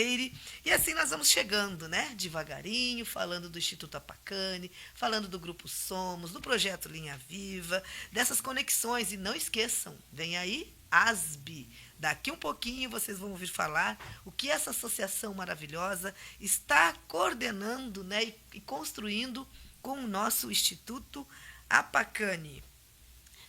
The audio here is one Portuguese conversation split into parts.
E assim nós vamos chegando, né? Devagarinho, falando do Instituto Apacane, falando do Grupo Somos, do Projeto Linha Viva, dessas conexões. E não esqueçam, vem aí ASB. Daqui um pouquinho vocês vão ouvir falar o que essa associação maravilhosa está coordenando, né, e construindo com o nosso Instituto Apacane.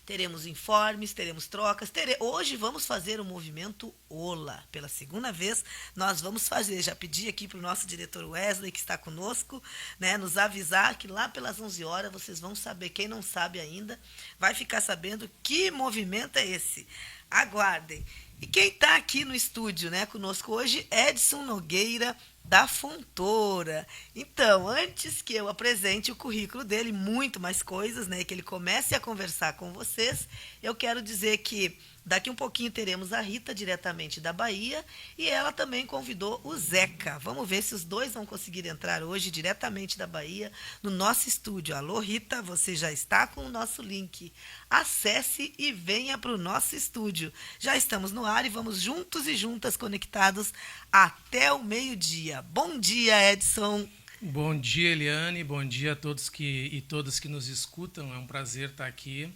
Teremos informes, teremos trocas. Hoje vamos fazer o movimento Ola. Pela segunda vez, nós vamos fazer. Já pedi aqui para o nosso diretor Wesley, que está conosco, né, nos avisar que lá pelas 11 horas vocês vão saber. Quem não sabe ainda, vai ficar sabendo que movimento é esse. Aguardem. E quem está aqui no estúdio, né, conosco hoje, Edson Nogueira, da Fontoura. Então, antes que eu apresente o currículo dele, muito mais coisas, né, que ele comece a conversar com vocês, eu quero dizer que daqui um pouquinho teremos a Rita, diretamente da Bahia, e ela também convidou o Zeca. Vamos ver se os dois vão conseguir entrar hoje, diretamente da Bahia, no nosso estúdio. Alô, Rita, você já está com o nosso link. Acesse e venha para o nosso estúdio. Já estamos no ar e vamos juntos e juntas conectados até o meio-dia. Bom dia, Edson. Bom dia, Eliane. Bom dia a todos e todas que nos escutam. É um prazer estar aqui.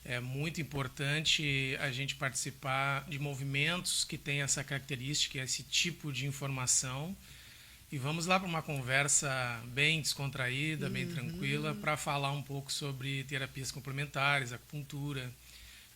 É muito importante a gente participar de movimentos que têm essa característica, esse tipo de informação. E vamos lá para uma conversa bem descontraída, bem tranquila, para falar um pouco sobre terapias complementares, acupuntura,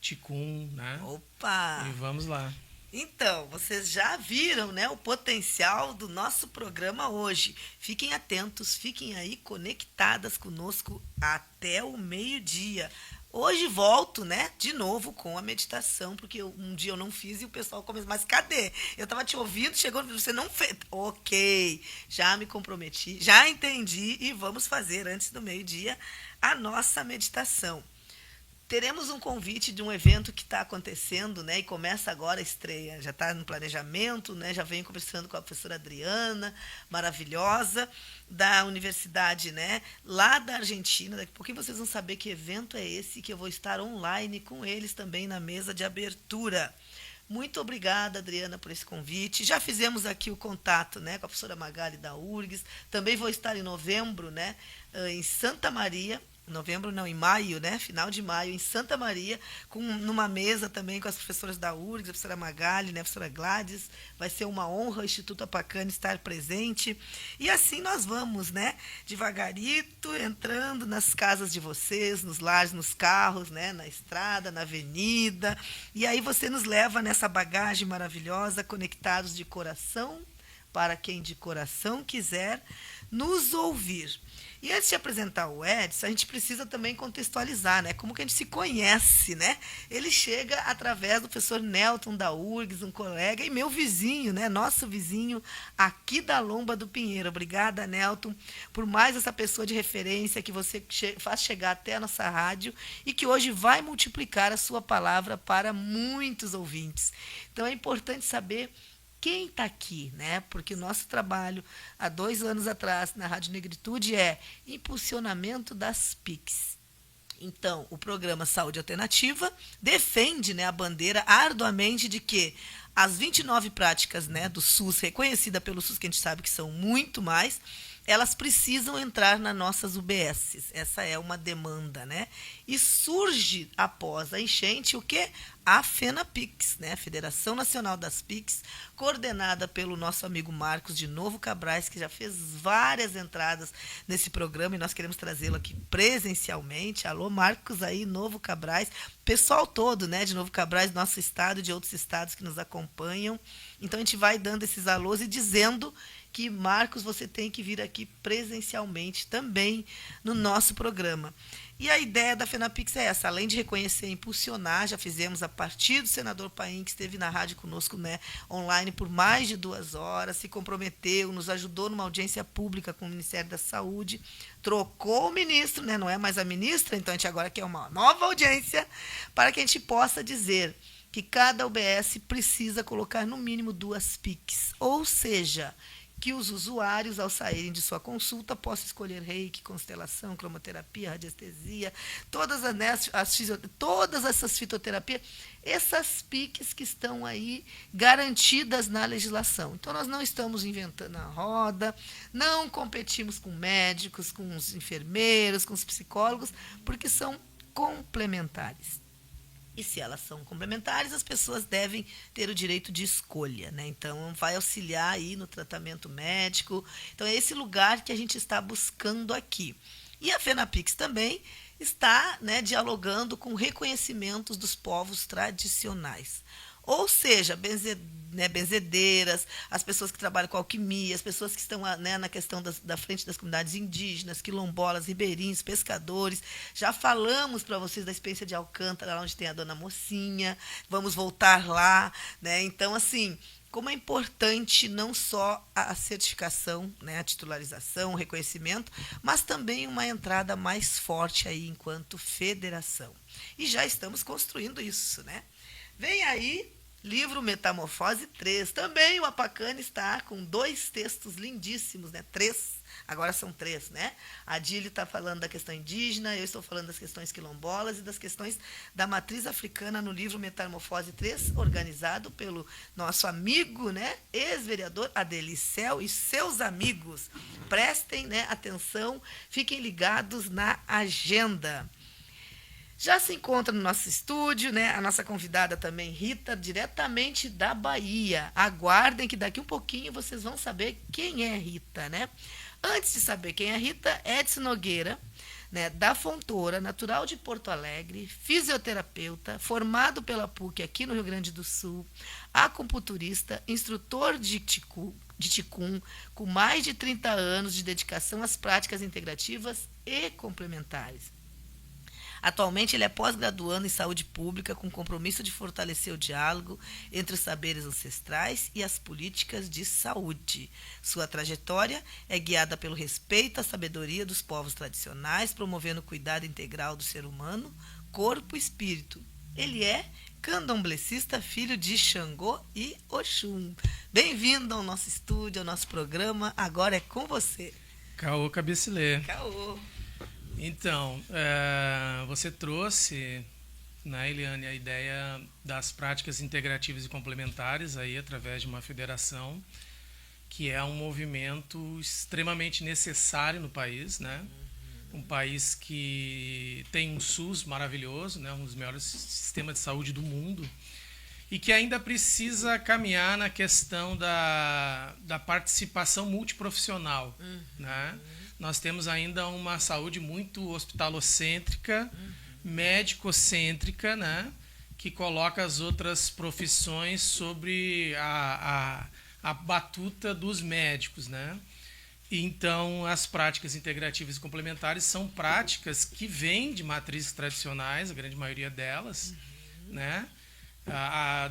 Qigong, né? Opa! E vamos lá. Então, vocês já viram, né, o potencial do nosso programa hoje. Fiquem atentos, fiquem aí conectadas conosco até o meio-dia. Hoje volto, né, de novo com a meditação, porque um dia eu não fiz e o pessoal começou, mas cadê? Eu estava te ouvindo, chegou, você não fez. Ok, já me comprometi, já entendi e vamos fazer antes do meio-dia a nossa meditação. Teremos um convite de um evento que está acontecendo, né, e começa agora a estreia, já está no planejamento, né, já venho conversando com a professora Adriana, maravilhosa, da universidade, né, lá da Argentina. Daqui a pouquinho vocês vão saber que evento é esse, que eu vou estar online com eles também na mesa de abertura. Muito obrigada, Adriana, por esse convite. Já fizemos aqui o contato, né, com a professora Magali da URGS. Também vou estar em novembro, né, em Santa Maria. Novembro não, em maio, né? Final de maio, em Santa Maria, numa mesa também com as professoras da URGS, a professora Magali, né, a professora Gladys. Vai ser uma honra o Instituto Apacane estar presente. E assim nós vamos, né? Devagarito, entrando nas casas de vocês, nos lares, nos carros, né? Na estrada, na avenida. E aí você nos leva nessa bagagem maravilhosa, conectados de coração, para quem de coração quiser nos ouvir. E antes de apresentar o Edson, a gente precisa também contextualizar, né? Como que a gente se conhece, né? Ele chega através do professor Nelton da URGS, um colega e meu vizinho, né? Nosso vizinho aqui da Lomba do Pinheiro. Obrigada, Nelton, por mais essa pessoa de referência que você faz chegar até a nossa rádio e que hoje vai multiplicar a sua palavra para muitos ouvintes. Então é importante saber quem está aqui, né? Porque o nosso trabalho, há 2 anos atrás, na Rádio Negritude, é impulsionamento das PICs. Então, o programa Saúde Alternativa defende, né, a bandeira arduamente de que as 29 práticas, né, do SUS, reconhecida pelo SUS, que a gente sabe que são muito mais, elas precisam entrar nas nossas UBSs. Essa é uma demanda, né? E surge, após a enchente, o quê? A FENAPICS, né? Federação Nacional das PICs, coordenada pelo nosso amigo Marcos de Novo Cabrais, que já fez várias entradas nesse programa e nós queremos trazê-lo aqui presencialmente. Alô, Marcos aí, Novo Cabrais, pessoal todo, né, de Novo Cabrais, nosso estado e de outros estados que nos acompanham. Então a gente vai dando esses alôs e dizendo que, Marcos, você tem que vir aqui presencialmente também no nosso programa. E a ideia da FENAPICS é essa, além de reconhecer e impulsionar, já fizemos a partir do senador Paim, que esteve na rádio conosco, né, online por mais de 2 horas, se comprometeu, nos ajudou numa audiência pública com o Ministério da Saúde, trocou o ministro, né, não é mais a ministra, então a gente agora quer uma nova audiência para que a gente possa dizer que cada UBS precisa colocar no mínimo 2 PICs, ou seja, que os usuários, ao saírem de sua consulta, possam escolher reiki, constelação, cromoterapia, radiestesia, todas essas fitoterapias, essas piques que estão aí garantidas na legislação. Então, nós não estamos inventando a roda, não competimos com médicos, com os enfermeiros, com os psicólogos, porque são complementares. E se elas são complementares, as pessoas devem ter o direito de escolha, né? Então, vai auxiliar aí no tratamento médico. Então, é esse lugar que a gente está buscando aqui. E a FENAPIX também está, né, dialogando com reconhecimentos dos povos tradicionais. Ou seja, benzedeiras, as pessoas que trabalham com alquimia, as pessoas que estão, né, na questão da frente das comunidades indígenas, quilombolas, ribeirinhos, pescadores. Já falamos para vocês da experiência de Alcântara, lá onde tem a Dona Mocinha. Vamos voltar lá, né? Então, assim, como é importante não só a certificação, né, a titularização, o reconhecimento, mas também uma entrada mais forte aí enquanto federação. E já estamos construindo isso, né? Vem aí, livro Metamorfose 3. Também o Apacane está com 2 textos lindíssimos, né? 3, agora são 3, né? A Dília está falando da questão indígena, eu estou falando das questões quilombolas e das questões da matriz africana no livro Metamorfose 3, organizado pelo nosso amigo, né, ex-vereador Adelicel e seus amigos. Prestem, né, atenção, fiquem ligados na agenda. Já se encontra no nosso estúdio, né, a nossa convidada também, Rita, diretamente da Bahia. Aguardem que daqui um pouquinho vocês vão saber quem é Rita, né? Antes de saber quem é Rita, Edson Nogueira, né, da Fontoura, natural de Porto Alegre, fisioterapeuta, formado pela PUC aqui no Rio Grande do Sul, acupunturista, instrutor de Ticum, com mais de 30 anos de dedicação às práticas integrativas e complementares. Atualmente, ele é pós-graduando em saúde pública, com compromisso de fortalecer o diálogo entre os saberes ancestrais e as políticas de saúde. Sua trajetória é guiada pelo respeito à sabedoria dos povos tradicionais, promovendo o cuidado integral do ser humano, corpo e espírito. Ele é candomblecista, filho de Xangô e Oxum. Bem-vindo ao nosso estúdio, ao nosso programa. Agora é com você. Caô Cabecilê. Caô. Então, você trouxe, né, Eliane, a ideia das práticas integrativas e complementares aí através de uma federação, que é um movimento extremamente necessário no país, né? Um país que tem um SUS maravilhoso, né, um dos melhores sistemas de saúde do mundo, e que ainda precisa caminhar na questão da participação multiprofissional, né? Nós temos ainda uma saúde muito hospitalocêntrica, médico-cêntrica, né, que coloca as outras profissões sobre a batuta dos médicos, né? Então, as práticas integrativas e complementares são práticas que vêm de matrizes tradicionais, a grande maioria delas, né?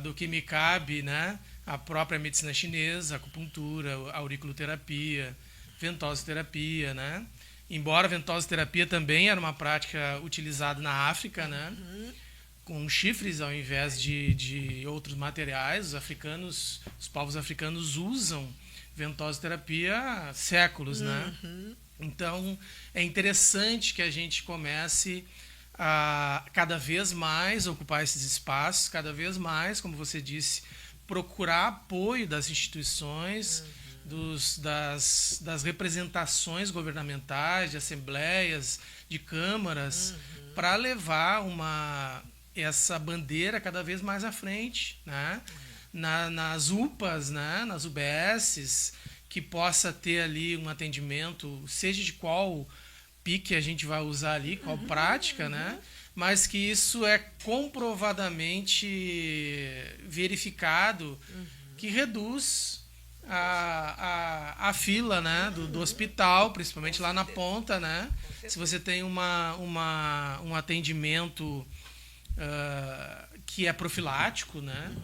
Do que me cabe, né, a própria medicina chinesa, a acupuntura, a auriculoterapia, ventosoterapia, né? Embora a ventosoterapia também era uma prática utilizada na África, né? Com chifres ao invés de outros materiais. Os povos africanos usam ventosoterapia há séculos, né? Então, é interessante que a gente comece a cada vez mais ocupar esses espaços, cada vez mais, como você disse, procurar apoio das instituições, das representações governamentais, de assembleias, de câmaras, para levar essa bandeira cada vez mais à frente, né? Nas UPAs, né? Nas UBSs, que possa ter ali um atendimento, seja de qual pique a gente vai usar ali, qual prática, né? Mas que isso é comprovadamente verificado, que reduz a fila, né, do hospital, principalmente lá na ponta, né? Se você tem um atendimento que é profilático, né,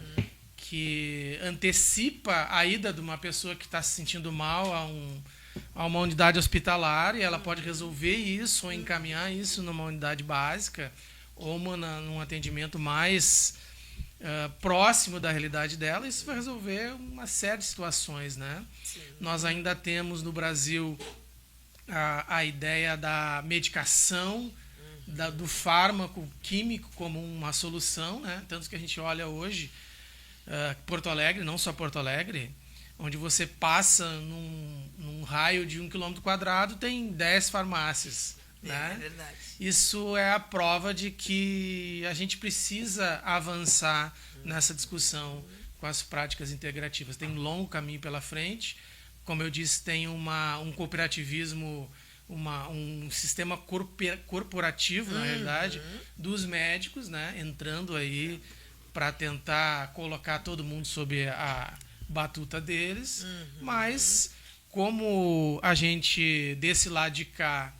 que antecipa a ida de uma pessoa que está se sentindo mal a uma unidade hospitalar, e ela pode resolver isso ou encaminhar isso numa unidade básica ou num atendimento mais próximo da realidade dela, isso vai resolver uma série de situações, né? Sim. Nós ainda temos no Brasil a ideia da medicação, do fármaco químico como uma solução, né? Tanto que a gente olha hoje Porto Alegre, não só Porto Alegre, onde você passa num raio de 1 km², tem 10 farmácias. Né? É verdade. Isso é a prova de que a gente precisa avançar nessa discussão com as práticas integrativas. Tem um longo caminho pela frente. Como eu disse, tem um cooperativismo, um sistema corporativo, na realidade, dos médicos, né? Entrando aí para tentar colocar todo mundo sob a batuta deles. Mas, como a gente, desse lado de cá,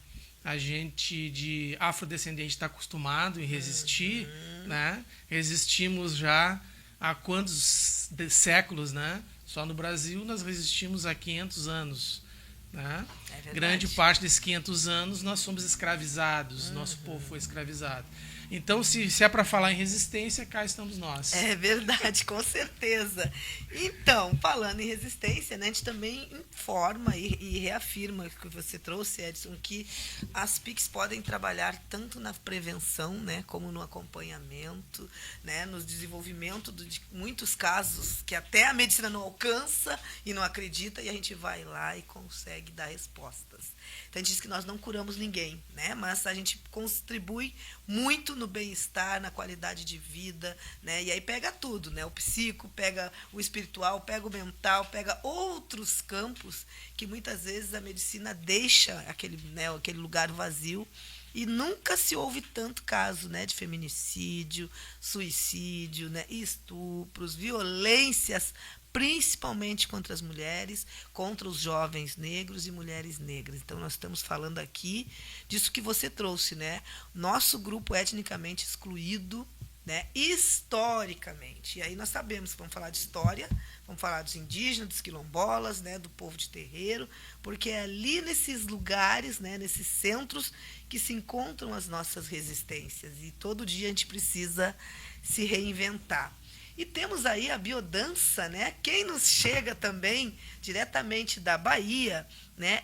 a gente de afrodescendente está acostumado em resistir, né? Resistimos já há quantos séculos, né? Só no Brasil nós resistimos há 500 anos, né? Grande parte desses 500 anos nós somos escravizados, nosso povo foi escravizado. Então, se é para falar em resistência, cá estamos nós. É verdade, com certeza. Então, falando em resistência, né, a gente também informa e reafirma que você trouxe, Edson, que as PICs podem trabalhar tanto na prevenção, né, como no acompanhamento, né, no desenvolvimento de muitos casos que até a medicina não alcança e não acredita, e a gente vai lá e consegue dar respostas. Então, a gente diz que nós não curamos ninguém, né, mas a gente contribui muito no bem-estar, na qualidade de vida, né? E aí pega tudo, né? O psíquico, pega o espiritual, pega o mental, pega outros campos que muitas vezes a medicina deixa aquele lugar vazio e nunca se ouve tanto caso, né, de feminicídio, suicídio, né, estupros, violências, principalmente contra as mulheres, contra os jovens negros e mulheres negras. Então, nós estamos falando aqui disso que você trouxe, né? Nosso grupo etnicamente excluído, né? Historicamente. E aí nós sabemos que vamos falar de história, vamos falar dos indígenas, dos quilombolas, né? Do povo de terreiro, porque é ali nesses lugares, né? Nesses centros que se encontram as nossas resistências. E todo dia a gente precisa se reinventar. E temos aí a biodança, né? Quem nos chega também diretamente da Bahia, né?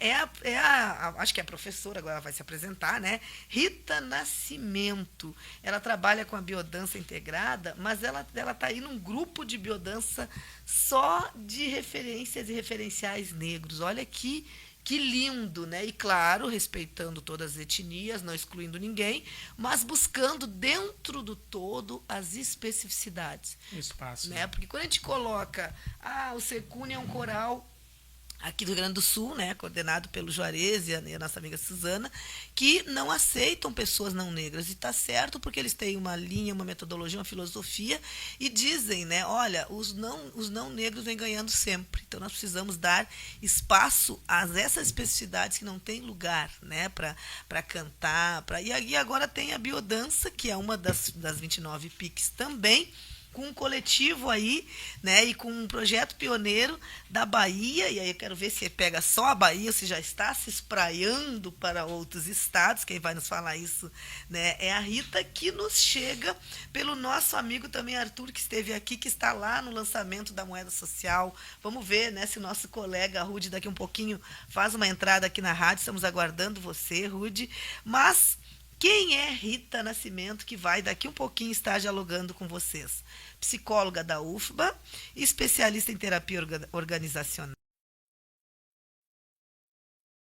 Acho que é a professora, agora ela vai se apresentar, né? Rita Nascimento. Ela trabalha com a biodança integrada, mas ela está aí num grupo de biodança só de referências e referenciais negros. Olha que lindo, né? E claro, respeitando todas as etnias, não excluindo ninguém, mas buscando dentro do todo as especificidades. Espaço. Né? Porque quando a gente coloca, o Secune é um coral aqui do Rio Grande do Sul, né, coordenado pelo Juarez e a nossa amiga Suzana, que não aceitam pessoas não negras. E está certo, porque eles têm uma linha, uma metodologia, uma filosofia, e dizem, né, olha, os não negros vêm ganhando sempre. Então, nós precisamos dar espaço a essas especificidades que não têm lugar, né, para cantar. E agora tem a biodança, que é uma das 29 PICs também, com um coletivo aí, né, e com um projeto pioneiro da Bahia, e aí eu quero ver se pega só a Bahia, se já está se espraiando para outros estados. Quem vai nos falar isso, né, é a Rita, que nos chega pelo nosso amigo também Arthur, que esteve aqui, que está lá no lançamento da moeda social. Vamos ver, né, se o nosso colega Rude daqui um pouquinho faz uma entrada aqui na rádio. Estamos aguardando você, Rude. Mas quem é Rita Nascimento, que vai daqui um pouquinho estar dialogando com vocês? Psicóloga da UFBA, especialista em terapia organizacional,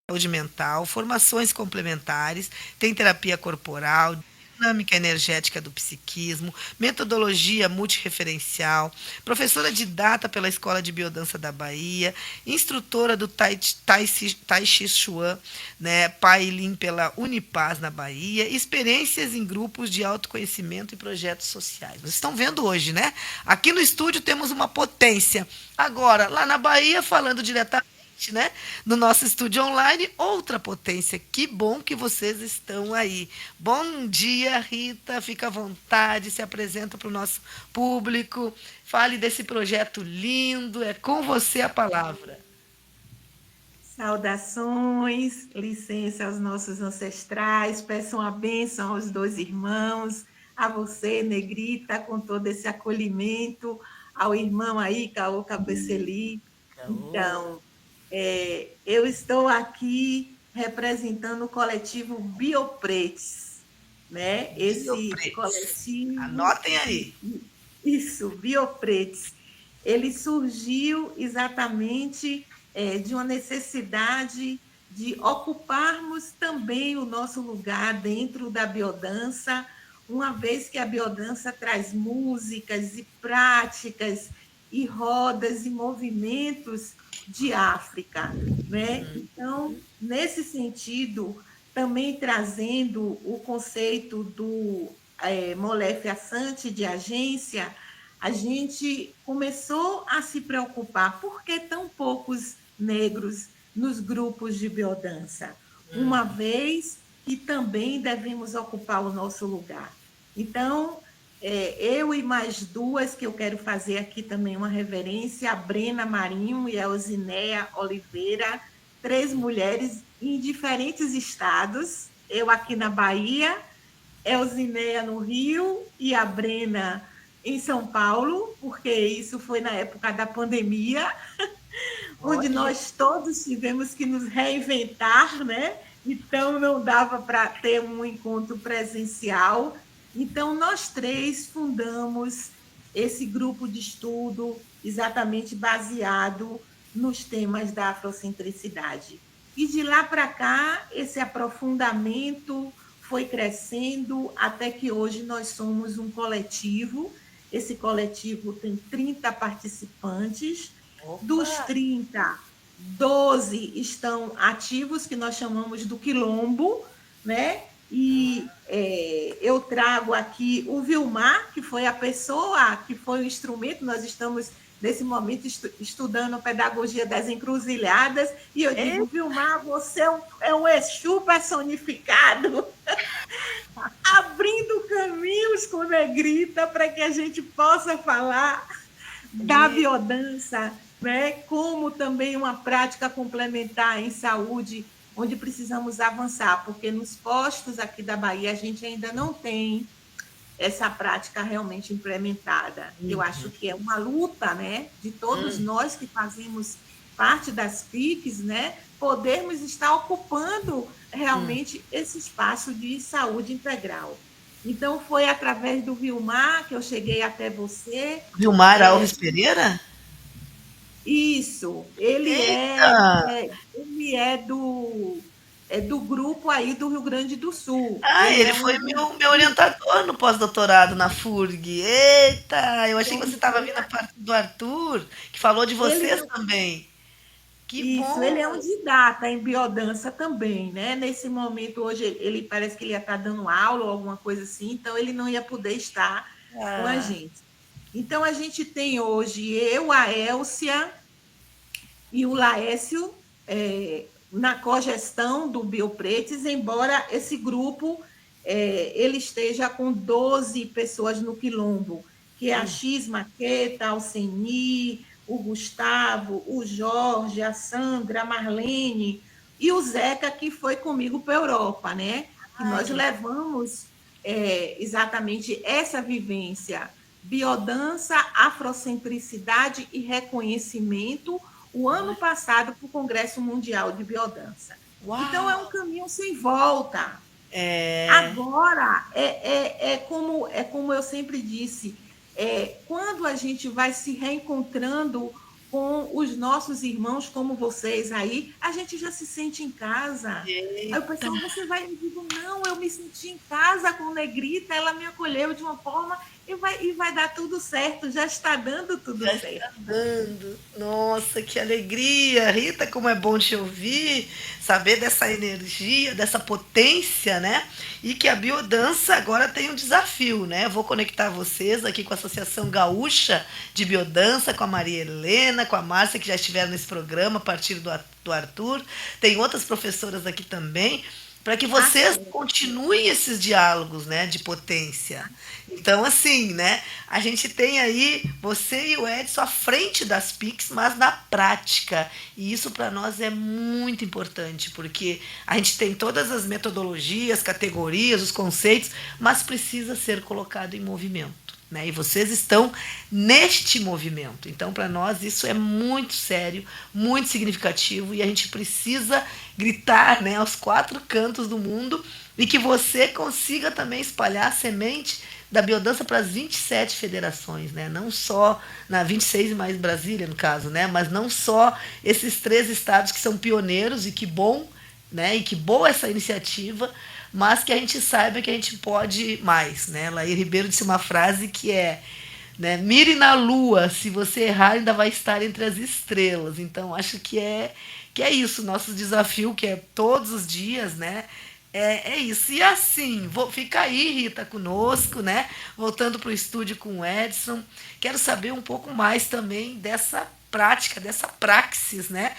saúde mental, formações complementares, tem terapia corporal, dinâmica energética do psiquismo, metodologia multireferencial, professora didata pela Escola de Biodança da Bahia, instrutora do Tai Chi Chuan, né, Pai Lin pela Unipaz na Bahia, experiências em grupos de autoconhecimento e projetos sociais. Vocês estão vendo hoje, né? Aqui no estúdio temos uma potência. Agora, lá na Bahia, falando diretamente, né, no nosso estúdio online, outra potência. Que bom que vocês estão aí. Bom dia, Rita, fica à vontade, se apresenta para o nosso público, fale desse projeto lindo, é com você a palavra. Saudações, licença aos nossos ancestrais, peçam a bênção aos dois irmãos, a você, Negrita, com todo esse acolhimento, ao irmão aí, Caô Cabeceli. Então, eu estou aqui representando o coletivo Biopretes, né? Esse Biopretes. coletivo, Anotem aí. isso, Biopretes, ele surgiu exatamente de uma necessidade de ocuparmos também o nosso lugar dentro da biodança, uma vez que a biodança traz músicas e práticas e rodas e movimentos de África, né? Então, nesse sentido, também trazendo o conceito do Molefe Assante de agência, a gente começou a se preocupar por que tão poucos negros nos grupos de biodança, uma vez que também devemos ocupar o nosso lugar. Então, eu e mais duas que eu quero fazer aqui também uma reverência, a Brena Marinho e a Osinéia Oliveira, 3 mulheres em diferentes estados, eu aqui na Bahia, Elzineia no Rio e a Brena em São Paulo, porque isso foi na época da pandemia, onde nós todos tivemos que nos reinventar, né? Então não dava para ter um encontro presencial. Então nós 3 fundamos esse grupo de estudo exatamente baseado nos temas da afrocentricidade. E de lá para cá, esse aprofundamento foi crescendo até que hoje nós somos um coletivo. Esse coletivo tem 30 participantes. Opa. Dos 30, 12 estão ativos, que nós chamamos do quilombo, né? E eu trago aqui o Vilmar, que foi a pessoa, que foi o instrumento. Nós estamos, nesse momento, estudando a pedagogia das encruzilhadas, e eu digo, Vilmar, você é um Exu personificado, abrindo caminhos com Negrita para que a gente possa falar da biodança, né? Como também uma prática complementar em saúde, onde precisamos avançar, porque nos postos aqui da Bahia a gente ainda não tem essa prática realmente implementada. Eu acho que é uma luta, né, de todos nós que fazemos parte das CLICs, né, podermos estar ocupando realmente esse espaço de saúde integral. Então, foi através do Vilmar que eu cheguei até você. Vilmar Alves Pereira? Isso, ele é do grupo aí do Rio Grande do Sul. Ele foi meu orientador no pós-doutorado na FURG. Eita, eu achei que você estava vindo a parte do Arthur, que falou de vocês também. Que bom. Ele é um didata em biodança também, né? Nesse momento, hoje, ele parece que ele ia estar dando aula ou alguma coisa assim, então ele não ia poder estar com a gente. Então, a gente tem hoje eu, a Elcia e o Laécio na cogestão do Biopretes, embora esse grupo ele esteja com 12 pessoas no quilombo, que é a X Maqueta, a Alceni, o Gustavo, o Jorge, a Sandra, a Marlene e o Zeca, que foi comigo para a Europa, né? E nós levamos exatamente essa vivência, biodança, afrocentricidade e reconhecimento, o ano passado para o Congresso Mundial de Biodança. Uau. Então, é um caminho sem volta. Agora, como eu sempre disse, quando a gente vai se reencontrando com os nossos irmãos, como vocês aí, a gente já se sente em casa. Eita. Aí o pessoal, você vai, eu digo, não, eu me senti em casa com Negrita, ela me acolheu de uma forma e vai dar tudo certo, já está dando tudo certo. Está dando. Nossa, que alegria. Rita, como é bom te ouvir, saber dessa energia, dessa potência, né? E que a biodança agora tem um desafio, né? Vou conectar vocês aqui com a Associação Gaúcha de Biodança, com a Maria Helena, com a Márcia, que já estiveram nesse programa a partir do Arthur. Tem outras professoras aqui também. para que vocês continuem esses diálogos, né, de potência. Então, assim, né, a gente tem aí você e o Edson à frente das PICs, mas na prática. E isso para nós é muito importante, porque a gente tem todas as metodologias, categorias, os conceitos, mas precisa ser colocado em movimento. Né? E vocês estão neste movimento. Então, para nós, isso é muito sério, muito significativo, e a gente precisa gritar, né, aos 4 cantos do mundo, e que você consiga também espalhar a semente da biodança para as 27 federações, né? Não só na 26 mais Brasília, no caso, né? Mas não só esses 3 estados que são pioneiros, e que bom, né? E que boa essa iniciativa, mas que a gente saiba que a gente pode mais, né? Laís Ribeiro disse uma frase que é, né, mire na lua, se você errar ainda vai estar entre as estrelas. Então acho que é isso, nosso desafio, que é todos os dias, né? É isso. E assim, fica aí, Rita, conosco, né? Voltando para o estúdio com o Edson. Quero saber um pouco mais também dessa prática, dessa praxis, né?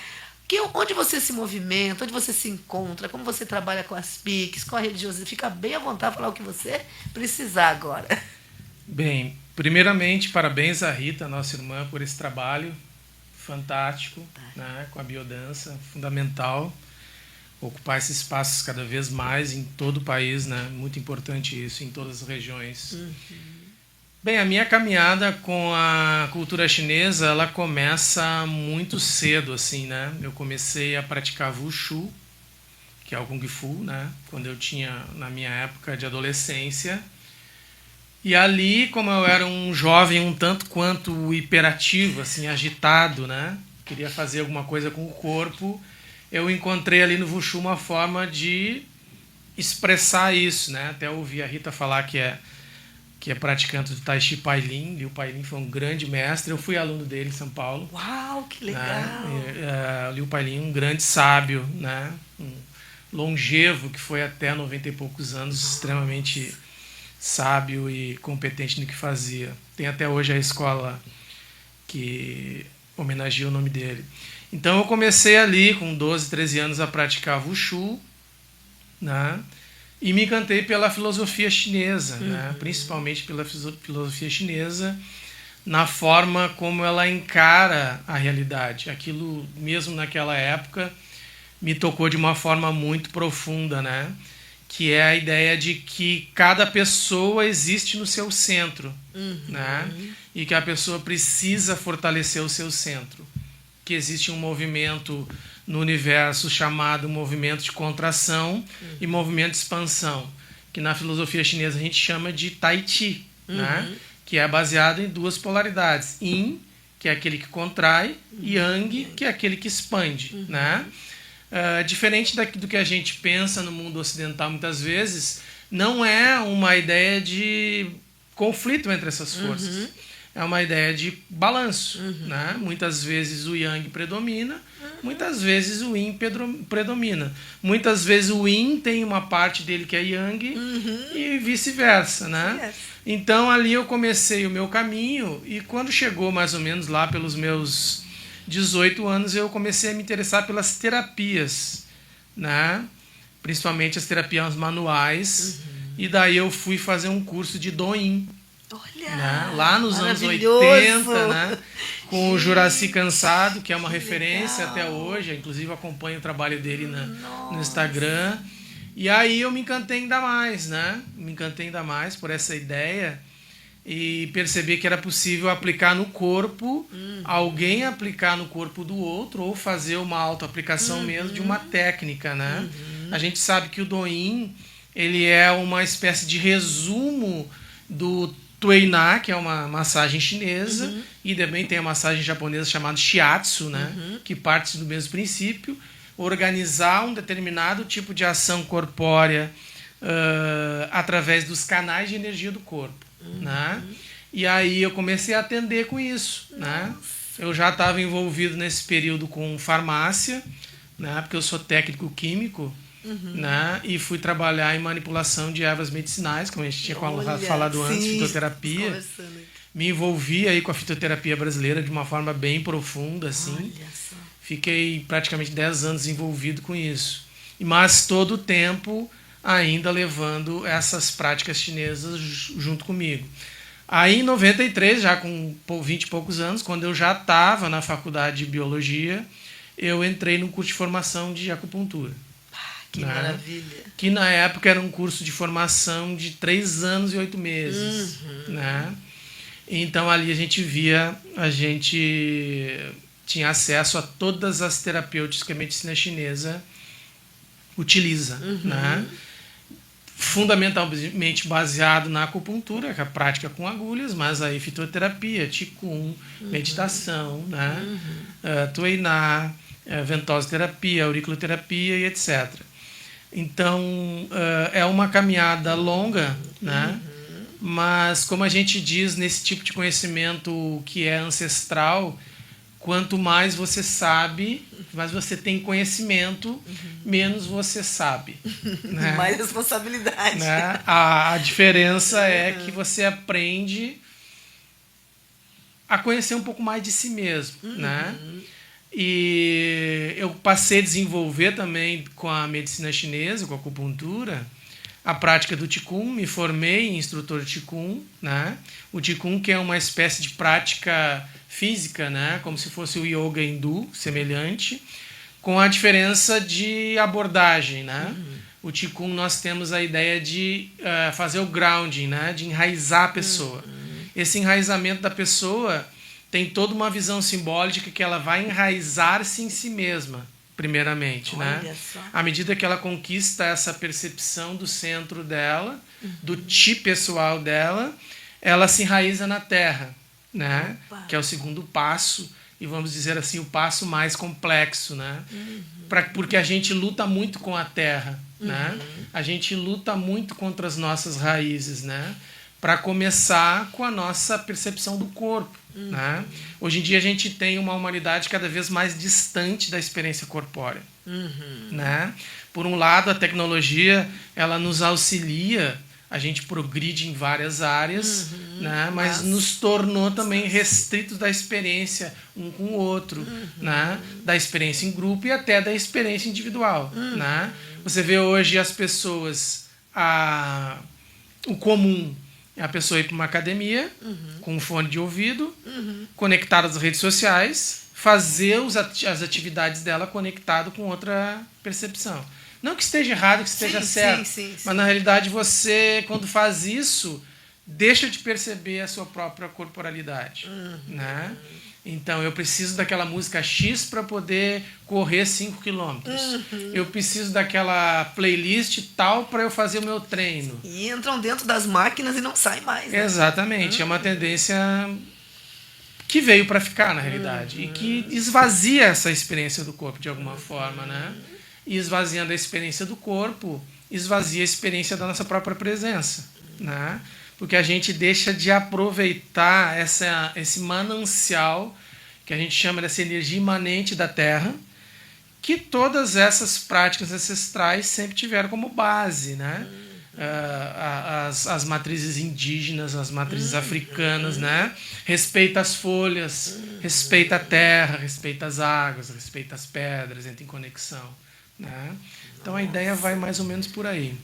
Onde você se movimenta, onde você se encontra, como você trabalha com as PICs, com a religiosidade. Fica bem à vontade de falar o que você precisar agora. Bem, primeiramente, parabéns à Rita, nossa irmã, por esse trabalho fantástico, né, com a biodança, fundamental. Ocupar esses espaços cada vez mais em todo o país, né? Muito importante isso, em todas as regiões. Bem, a minha caminhada com a cultura chinesa, ela começa muito cedo, assim, né? Eu comecei a praticar Wushu, que é o Kung Fu, né? Quando eu tinha, na minha época de adolescência. E ali, como eu era um jovem um tanto quanto hiperativo, assim, agitado, né? Queria fazer alguma coisa com o corpo, eu encontrei ali no Wushu uma forma de expressar isso, né? Até ouvi a Rita falar que é praticante do Tai Chi Pai Lin. Liu Pai Lin foi um grande mestre. Eu fui aluno dele em São Paulo. Uau, que legal! Né? Liu Pai Lin, um grande sábio, né? Um longevo, que foi até 90 e poucos anos, extremamente sábio e competente no que fazia. Tem até hoje a escola que homenageia o nome dele. Então eu comecei ali com 12, 13 anos a praticar Wushu, né? E me encantei pela filosofia chinesa, né? Principalmente pela filosofia chinesa, na forma como ela encara a realidade. Aquilo, mesmo naquela época, me tocou de uma forma muito profunda, né? Que é a ideia de que cada pessoa existe no seu centro, né? E que a pessoa precisa fortalecer o seu centro. Que existe um movimento no universo chamado movimento de contração e movimento de expansão, que na filosofia chinesa a gente chama de Tai Chi, né? Que é baseado em 2 polaridades. Yin, que é aquele que contrai, e Yang, que é aquele que expande, né? Diferente do que a gente pensa no mundo ocidental muitas vezes, não é uma ideia de conflito entre essas forças. É uma ideia de balanço, né? Muitas vezes o Yang predomina, muitas vezes o Yin predomina. Muitas vezes o Yin tem uma parte dele que é Yang e vice-versa, né? Então ali eu comecei o meu caminho, e quando chegou mais ou menos lá pelos meus 18 anos, eu comecei a me interessar pelas terapias, né? Principalmente as terapias manuais, e daí eu fui fazer um curso de Douyin. Olha, né? Lá nos anos 80, né? Com o Juraci Cansado, que é uma referência até hoje. Inclusive acompanho o trabalho dele no Instagram. E aí eu me encantei ainda mais, né? Me encantei ainda mais por essa ideia e percebi que era possível aplicar no corpo, alguém aplicar no corpo do outro, ou fazer uma autoaplicação mesmo de uma técnica, né? A gente sabe que o Douyin, ele é uma espécie de resumo do Tui Na, que é uma massagem chinesa, e também tem a massagem japonesa chamada Shiatsu, né? Que parte do mesmo princípio, organizar um determinado tipo de ação corpórea através dos canais de energia do corpo, né? E aí eu comecei a atender com isso, né? Eu já estava envolvido nesse período com farmácia, né? Porque eu sou técnico químico, né? E fui trabalhar em manipulação de ervas medicinais, como a gente tinha falado antes, fitoterapia. Me envolvi aí com a fitoterapia brasileira de uma forma bem profunda, assim. Fiquei praticamente 10 anos envolvido com isso. mas todo o tempo ainda levando essas práticas chinesas junto comigo. Aí, em 93, já com 20 e poucos anos, quando eu já estava na faculdade de biologia, eu entrei no curso de formação de acupuntura. Que maravilha! Que na época era um curso de formação de 3 anos e 8 meses. Né? Então ali a gente tinha acesso a todas as terapêuticas que a medicina chinesa utiliza. Né? Fundamentalmente baseado na acupuntura, que é a prática com agulhas, mas aí fitoterapia, qigong, meditação, né? Tuiná, ventosoterapia, auriculoterapia e etc. Então, é uma caminhada longa, né? Mas, como a gente diz nesse tipo de conhecimento que é ancestral, quanto mais você sabe, mais você tem conhecimento, menos você sabe. Né? Mais responsabilidade. Né? A diferença é que você aprende a conhecer um pouco mais de si mesmo. Né? E eu passei a desenvolver também com a medicina chinesa, com a acupuntura, a prática do qigong. Me formei em instrutor de qigong. Né? O qigong, que é uma espécie de prática física, né? Como se fosse o yoga hindu, semelhante, com a diferença de abordagem. Né? O qigong, nós temos a ideia de fazer o grounding, né? De enraizar a pessoa. Esse enraizamento da pessoa tem toda uma visão simbólica que ela vai enraizar-se em si mesma, primeiramente. Né? À medida que ela conquista essa percepção do centro dela, do chi pessoal dela, ela se enraiza na terra. Né? Que é o segundo passo, e vamos dizer assim, o passo mais complexo. Né? Porque a gente luta muito com a terra. Né? A gente luta muito contra as nossas raízes. Né? Para começar com a nossa percepção do corpo. Né? Hoje em dia a gente tem uma humanidade cada vez mais distante da experiência corpórea. Né? Por um lado, a tecnologia ela nos auxilia, a gente progride em várias áreas, né? Mas nos tornou também restritos da experiência um com o outro, né? Da experiência em grupo e até da experiência individual. Né? Você vê hoje as pessoas, o comum é a pessoa ir para uma academia com um fone de ouvido, conectada às redes sociais, fazer as atividades dela conectado com outra percepção. Não que esteja errado, que esteja certo, mas na realidade você, quando faz isso, deixa de perceber a sua própria corporalidade. Né? Então, eu preciso daquela música X para poder correr 5 quilômetros. Eu preciso daquela playlist tal para eu fazer o meu treino. E entram dentro das máquinas e não saem mais. Né? Exatamente. É uma tendência que veio para ficar, na realidade. E que esvazia essa experiência do corpo, de alguma forma. Né? E esvaziando a experiência do corpo, esvazia a experiência da nossa própria presença. Né? Porque a gente deixa de aproveitar esse manancial, que a gente chama dessa energia imanente da Terra, que todas essas práticas ancestrais sempre tiveram como base. Né? As matrizes indígenas, as matrizes africanas, né? Respeita as folhas, respeita a terra, respeita as águas, respeita as pedras, entra em conexão. Né? Então a ideia vai mais ou menos por aí.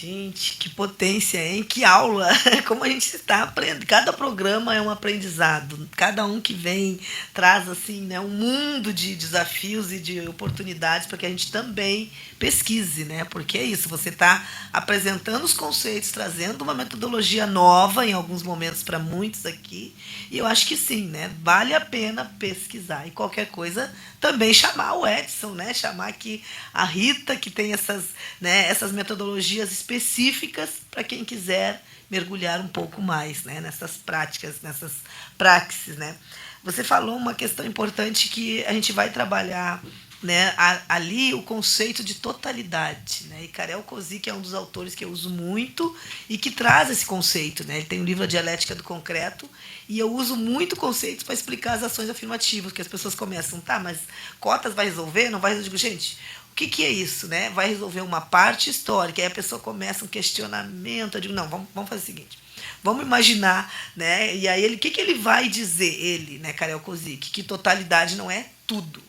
Gente, que potência, hein? Que aula! Como a gente está aprendendo. Cada programa é um aprendizado. Cada um que vem traz assim, né, um mundo de desafios e de oportunidades para que a gente também pesquise, né? Porque é isso, você está apresentando os conceitos, trazendo uma metodologia nova em alguns momentos para muitos aqui. E eu acho que sim, né? Vale a pena pesquisar. E qualquer coisa, também chamar o Edson, né? Chamar aqui a Rita, que tem essas metodologias específicas para quem quiser mergulhar um pouco mais, né? Nessas práticas, nessas praxis. Né? Você falou uma questão importante que a gente vai trabalhar, né, ali o conceito de totalidade. Né? E Karel Kozik é um dos autores que eu uso muito e que traz esse conceito. Né? Ele tem um livro, A Dialética do Concreto, e eu uso muito conceitos para explicar as ações afirmativas, que as pessoas começam, tá, mas cotas vai resolver? Não vai? Eu digo, gente, o que é isso? Né? Vai resolver uma parte histórica, aí a pessoa começa um questionamento, eu digo, não, vamos fazer o seguinte, vamos imaginar, né? E aí o que ele vai dizer, ele, né, Karel Kozik, que totalidade não é tudo.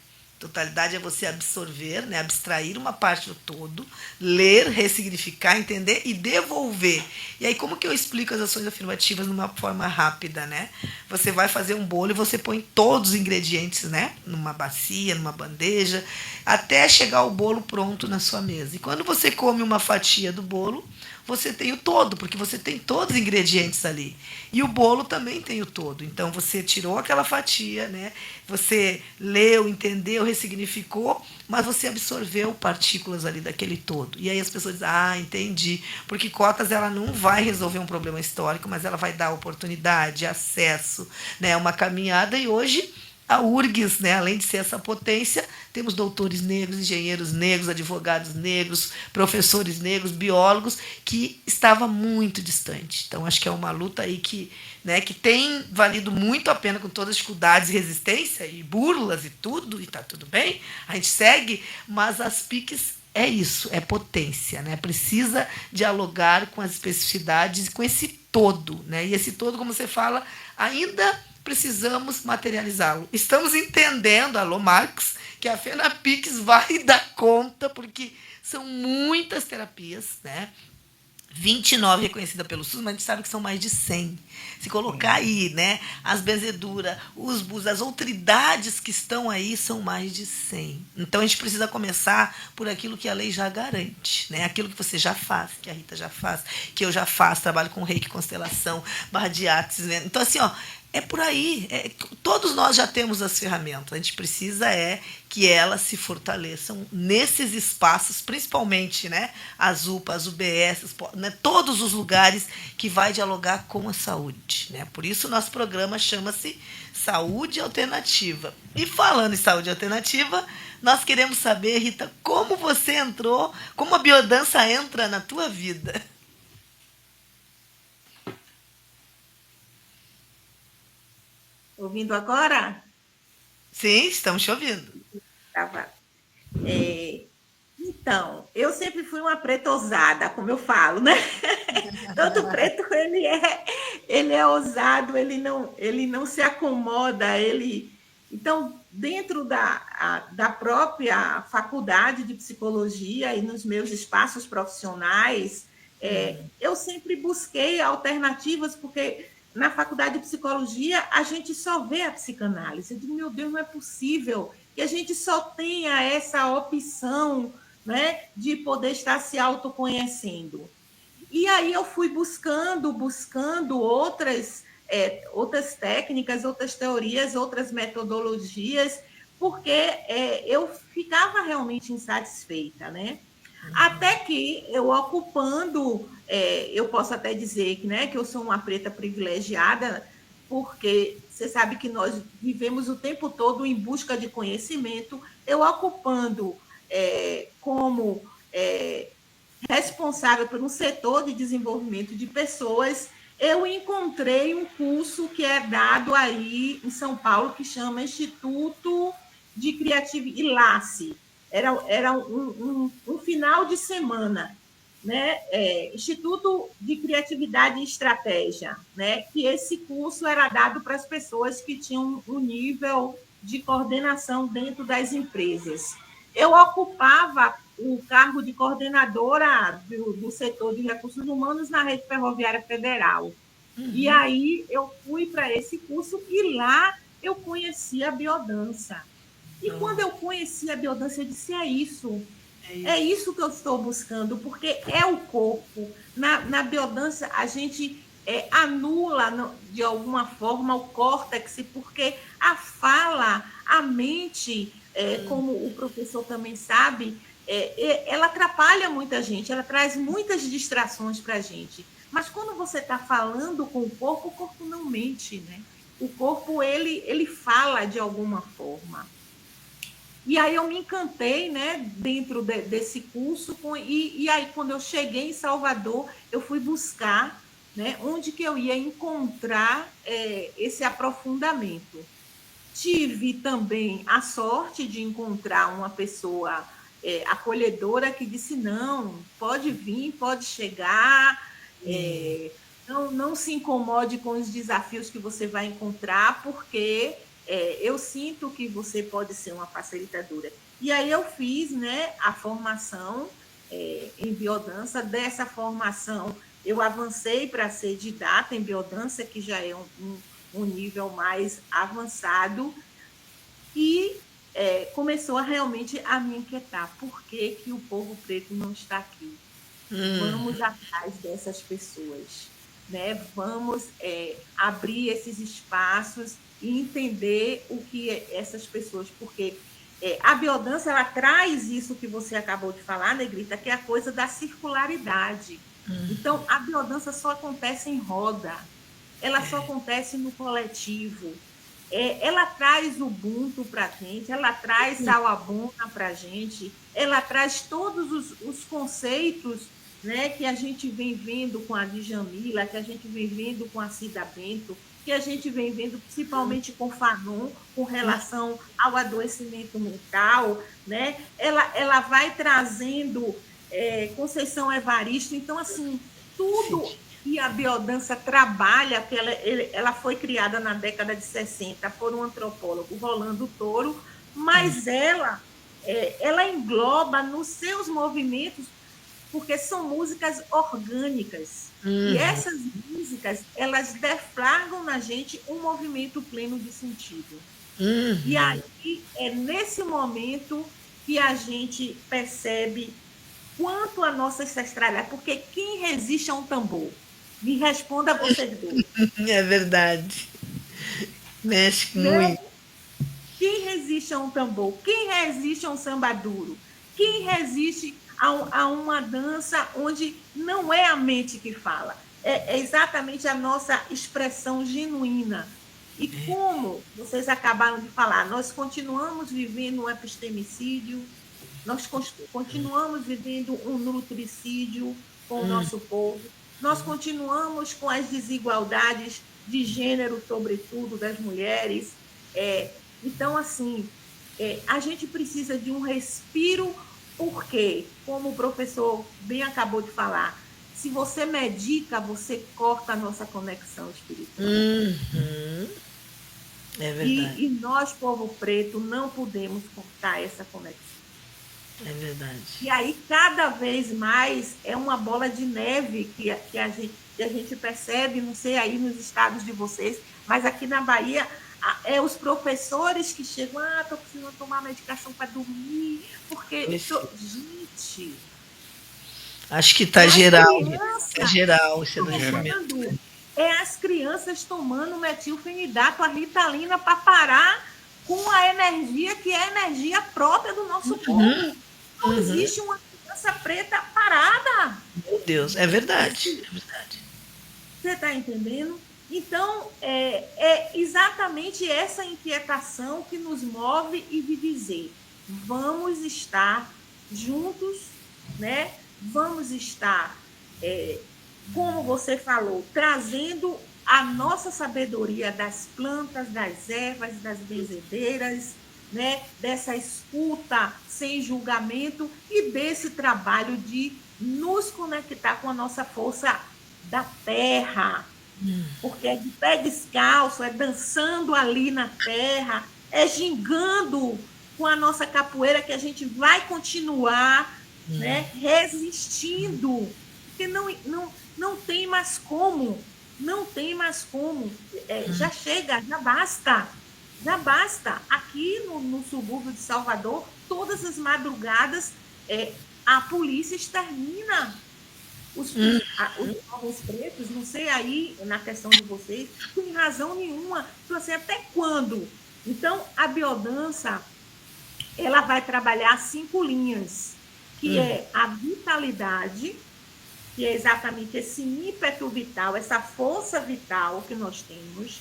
Totalidade é você absorver, né? Abstrair uma parte do todo, ler, ressignificar, entender e devolver. E aí, como que eu explico as ações afirmativas numa forma rápida, né? Você vai fazer um bolo e você põe todos os ingredientes, né? Numa bacia, numa bandeja, até chegar o bolo pronto na sua mesa. E quando você come uma fatia do bolo, você tem o todo, porque você tem todos os ingredientes ali. E o bolo também tem o todo. Então, você tirou aquela fatia, né? Você leu, entendeu, ressignificou, mas você absorveu partículas ali daquele todo. E aí as pessoas dizem, entendi. Porque cotas, ela não vai resolver um problema histórico, mas ela vai dar oportunidade, acesso, né? Uma caminhada. E hoje a URGS, né, além de ser essa potência, temos doutores negros, engenheiros negros, advogados negros, professores negros, biólogos, que estava muito distante. Então, acho que é uma luta aí que, né, que tem valido muito a pena, com todas as dificuldades e resistência, e burlas e tudo, e está tudo bem, a gente segue, mas as PICs é isso, é potência, né? Precisa dialogar com as especificidades, com esse todo, né? E esse todo, como você fala, ainda precisamos materializá-lo. Estamos entendendo, alô Marx, que a FENAPICS vai dar conta, porque são muitas terapias, né? 29 reconhecidas pelo SUS, mas a gente sabe que são mais de 100. Se colocar aí, né, as benzeduras, os bus, as outridades que estão aí são mais de 100. Então, a gente precisa começar por aquilo que a lei já garante, né? Aquilo que você já faz, que a Rita já faz, que eu já faço, trabalho com reiki, constelação, barra de artes. Né? Então, assim, é por aí. Todos nós já temos as ferramentas. A gente precisa que elas se fortaleçam nesses espaços, principalmente, né, as UPAs, as UBS, né, todos os lugares que vai dialogar com a saúde. Né? Por isso, o nosso programa chama-se Saúde Alternativa. E falando em saúde alternativa, nós queremos saber, Rita, como você entrou, como a biodança entra na tua vida. Ouvindo agora? Sim, estamos te ouvindo. Então, eu sempre fui uma preta ousada, como eu falo, né? Todo preto, ele é ousado, ele não se acomoda, Então, dentro da própria faculdade de psicologia e nos meus espaços profissionais, eu sempre busquei alternativas, porque na faculdade de psicologia a gente só vê a psicanálise. Eu digo, meu Deus, não é possível que a gente só tenha essa opção, né, de poder estar se autoconhecendo. E aí eu fui buscando outras técnicas, outras teorias, outras metodologias, porque eu ficava realmente insatisfeita, né? Até que eu ocupando, eu posso até dizer que eu sou uma preta privilegiada, porque você sabe que nós vivemos o tempo todo em busca de conhecimento, eu ocupando como responsável por um setor de desenvolvimento de pessoas, eu encontrei um curso que é dado aí em São Paulo, que chama Instituto de Criatividade, ILACE. Era um final de semana, né? Instituto de Criatividade e Estratégia, né? Que esse curso era dado para as pessoas que tinham um nível de coordenação dentro das empresas. Eu ocupava o cargo de coordenadora do setor de recursos humanos na Rede Ferroviária Federal. Uhum. E aí eu fui para esse curso e lá eu conheci a biodança. E quando eu conheci a biodança, eu disse, é isso que eu estou buscando, porque é o corpo. Na biodança, a gente anula, de alguma forma, o córtex, porque a fala, a mente, como o professor também sabe, ela atrapalha muita gente, ela traz muitas distrações para a gente. Mas quando você está falando com o corpo não mente, né? O corpo, ele fala de alguma forma. E aí eu me encantei, né, dentro desse curso, e aí quando eu cheguei em Salvador, eu fui buscar, né, onde que eu ia encontrar esse aprofundamento. Tive também a sorte de encontrar uma pessoa acolhedora que disse, não, pode vir, pode chegar, não se incomode com os desafios que você vai encontrar, porque eu sinto que você pode ser uma facilitadora. E aí eu fiz, né, a formação em biodança. Dessa formação, eu avancei para ser didata em biodança, que já é um nível mais avançado, e começou realmente a me inquietar. Por que, que o povo preto não está aqui? Vamos atrás dessas pessoas, né? Vamos abrir esses espaços e entender o que essas pessoas... Porque a biodança, ela traz isso que você acabou de falar, Negrita, que é a coisa da circularidade. Então, a biodança só acontece em roda, ela só acontece no coletivo. Ela traz o Ubuntu para a gente, ela traz a Awabona para a gente, ela traz todos os conceitos, né, que a gente vem vendo com a Djamila, que a gente vem vendo com a Cida Bento, que a gente vem vendo principalmente com Fanon, com relação ao adoecimento mental, né? Ela vai trazendo Conceição Evaristo. Então, assim, tudo que a biodança trabalha, que ela foi criada na década de 60 por um antropólogo, Rolando Toro, mas ela engloba nos seus movimentos, porque são músicas orgânicas. E essas músicas, elas deflagram na gente um movimento pleno de sentido. E aí é nesse momento que a gente percebe quanto a nossa ancestralidade, porque quem resiste a um tambor? Me responda vocês dois. É verdade. Mexe muito. Quem resiste a um tambor? Quem resiste a um samba duro? Quem resiste a uma dança onde não é a mente que fala? É exatamente a nossa expressão genuína. E como vocês acabaram de falar, nós continuamos vivendo um epistemicídio, nós continuamos vivendo um nutricídio com o nosso povo, nós continuamos com as desigualdades de gênero, sobretudo das mulheres. Então, assim, a gente precisa de um respiro, porque, como o professor bem acabou de falar, se você medica, você corta a nossa conexão espiritual. É verdade. E nós, povo preto, não podemos cortar essa conexão. É verdade. E aí, cada vez mais, é uma bola de neve que a gente percebe, não sei aí nos estados de vocês, mas aqui na Bahia, os professores que chegam, estou precisando tomar medicação para dormir, porque... Gente... Acho que está geral. É geral esse adoecimento. As crianças tomando metilfenidato, a Ritalina, para parar com a energia que é a energia própria do nosso povo. Não existe uma criança preta parada. Meu Deus, é verdade. Você está entendendo? Então, é exatamente essa inquietação que nos move e de dizer, vamos estar juntos, né? Vamos estar, como você falou, trazendo a nossa sabedoria das plantas, das ervas, das benzedeiras, né? Dessa escuta sem julgamento e desse trabalho de nos conectar com a nossa força da terra. Porque é de pé descalço, é dançando ali na terra, é gingando com a nossa capoeira que a gente vai continuar, né, resistindo. Porque não tem mais como. Não tem mais como. Já chega, já basta. Já basta. Aqui no subúrbio de Salvador, todas as madrugadas, a polícia extermina os jovens pretos, não sei aí na questão de vocês, sem razão nenhuma. Então, assim, até quando? Então, a biodança, ela vai trabalhar 5 linhas, que é a vitalidade, que é exatamente esse ímpeto vital, essa força vital que nós temos,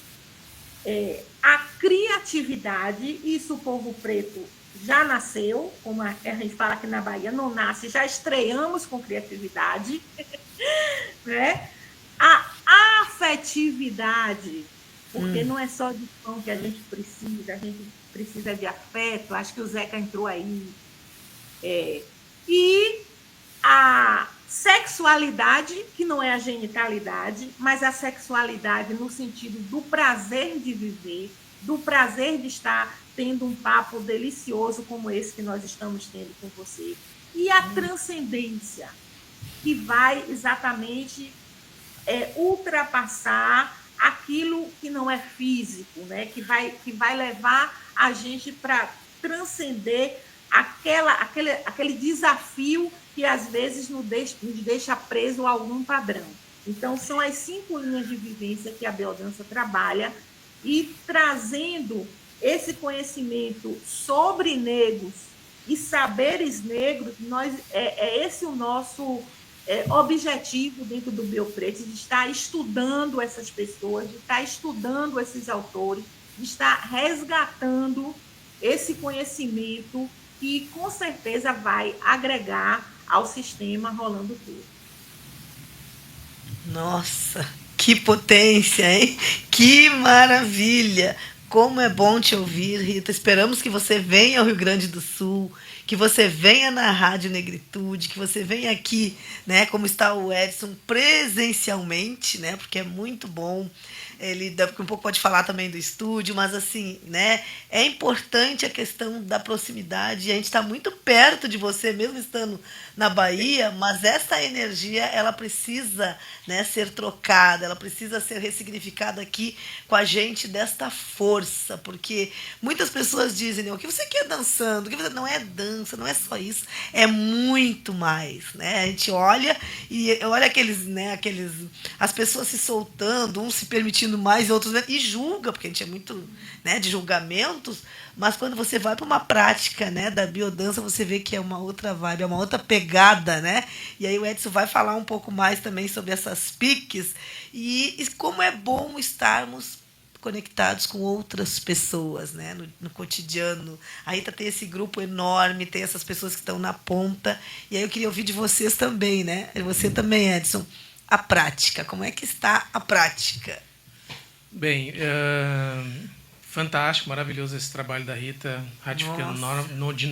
a criatividade, isso o povo preto já nasceu, como a gente fala aqui na Bahia, não nasce, já estreamos com criatividade, né? A afetividade, porque não é só de pão que a gente precisa de afeto, acho que o Zeca entrou aí, e a sexualidade, que não é a genitalidade, mas a sexualidade no sentido do prazer de viver, do prazer de estar tendo um papo delicioso como esse que nós estamos tendo com você. E a transcendência, que vai exatamente ultrapassar aquilo que não é físico, né? que vai levar a gente para transcender aquele desafio que às vezes nos deixa preso a algum padrão. Então, são as 5 linhas de vivência que a biodança trabalha, e trazendo esse conhecimento sobre negros e saberes negros, esse o nosso objetivo dentro do Biopretes, de estar estudando essas pessoas, de estar estudando esses autores, de estar resgatando esse conhecimento que com certeza vai agregar ao sistema Rolando Tour. Nossa, que potência, hein? Que maravilha! Como é bom te ouvir, Rita. Esperamos que você venha ao Rio Grande do Sul, que você venha na Rádio Negritude, que você venha aqui, né, como está o Edson, presencialmente, né, porque é muito bom. Ele daqui um pouco pode falar também do estúdio, mas assim, né, é importante a questão da proximidade. A gente está muito perto de você, mesmo estando na Bahia, mas essa energia, ela precisa, né, ser trocada, ela precisa ser ressignificada aqui com a gente desta força, porque muitas pessoas dizem, né, o que você quer dançando? O que você... Não é dança, não é só isso, é muito mais, né? A gente olha e olha as pessoas se soltando, uns se permitindo mais, outros menos, e julga, porque a gente é muito, né, de julgamentos, mas quando você vai para uma prática, né, da biodança, você vê que é uma outra vibe, é uma outra pegada, né? E aí o Edson vai falar um pouco mais também sobre essas piques e como é bom estarmos conectados com outras pessoas, né, no cotidiano. A Rita tem esse grupo enorme, tem essas pessoas que estão na ponta, e aí eu queria ouvir de vocês também, né? Você também, Edson, a prática, como é que está a prática? Bem, fantástico, maravilhoso esse trabalho da Rita, ratificando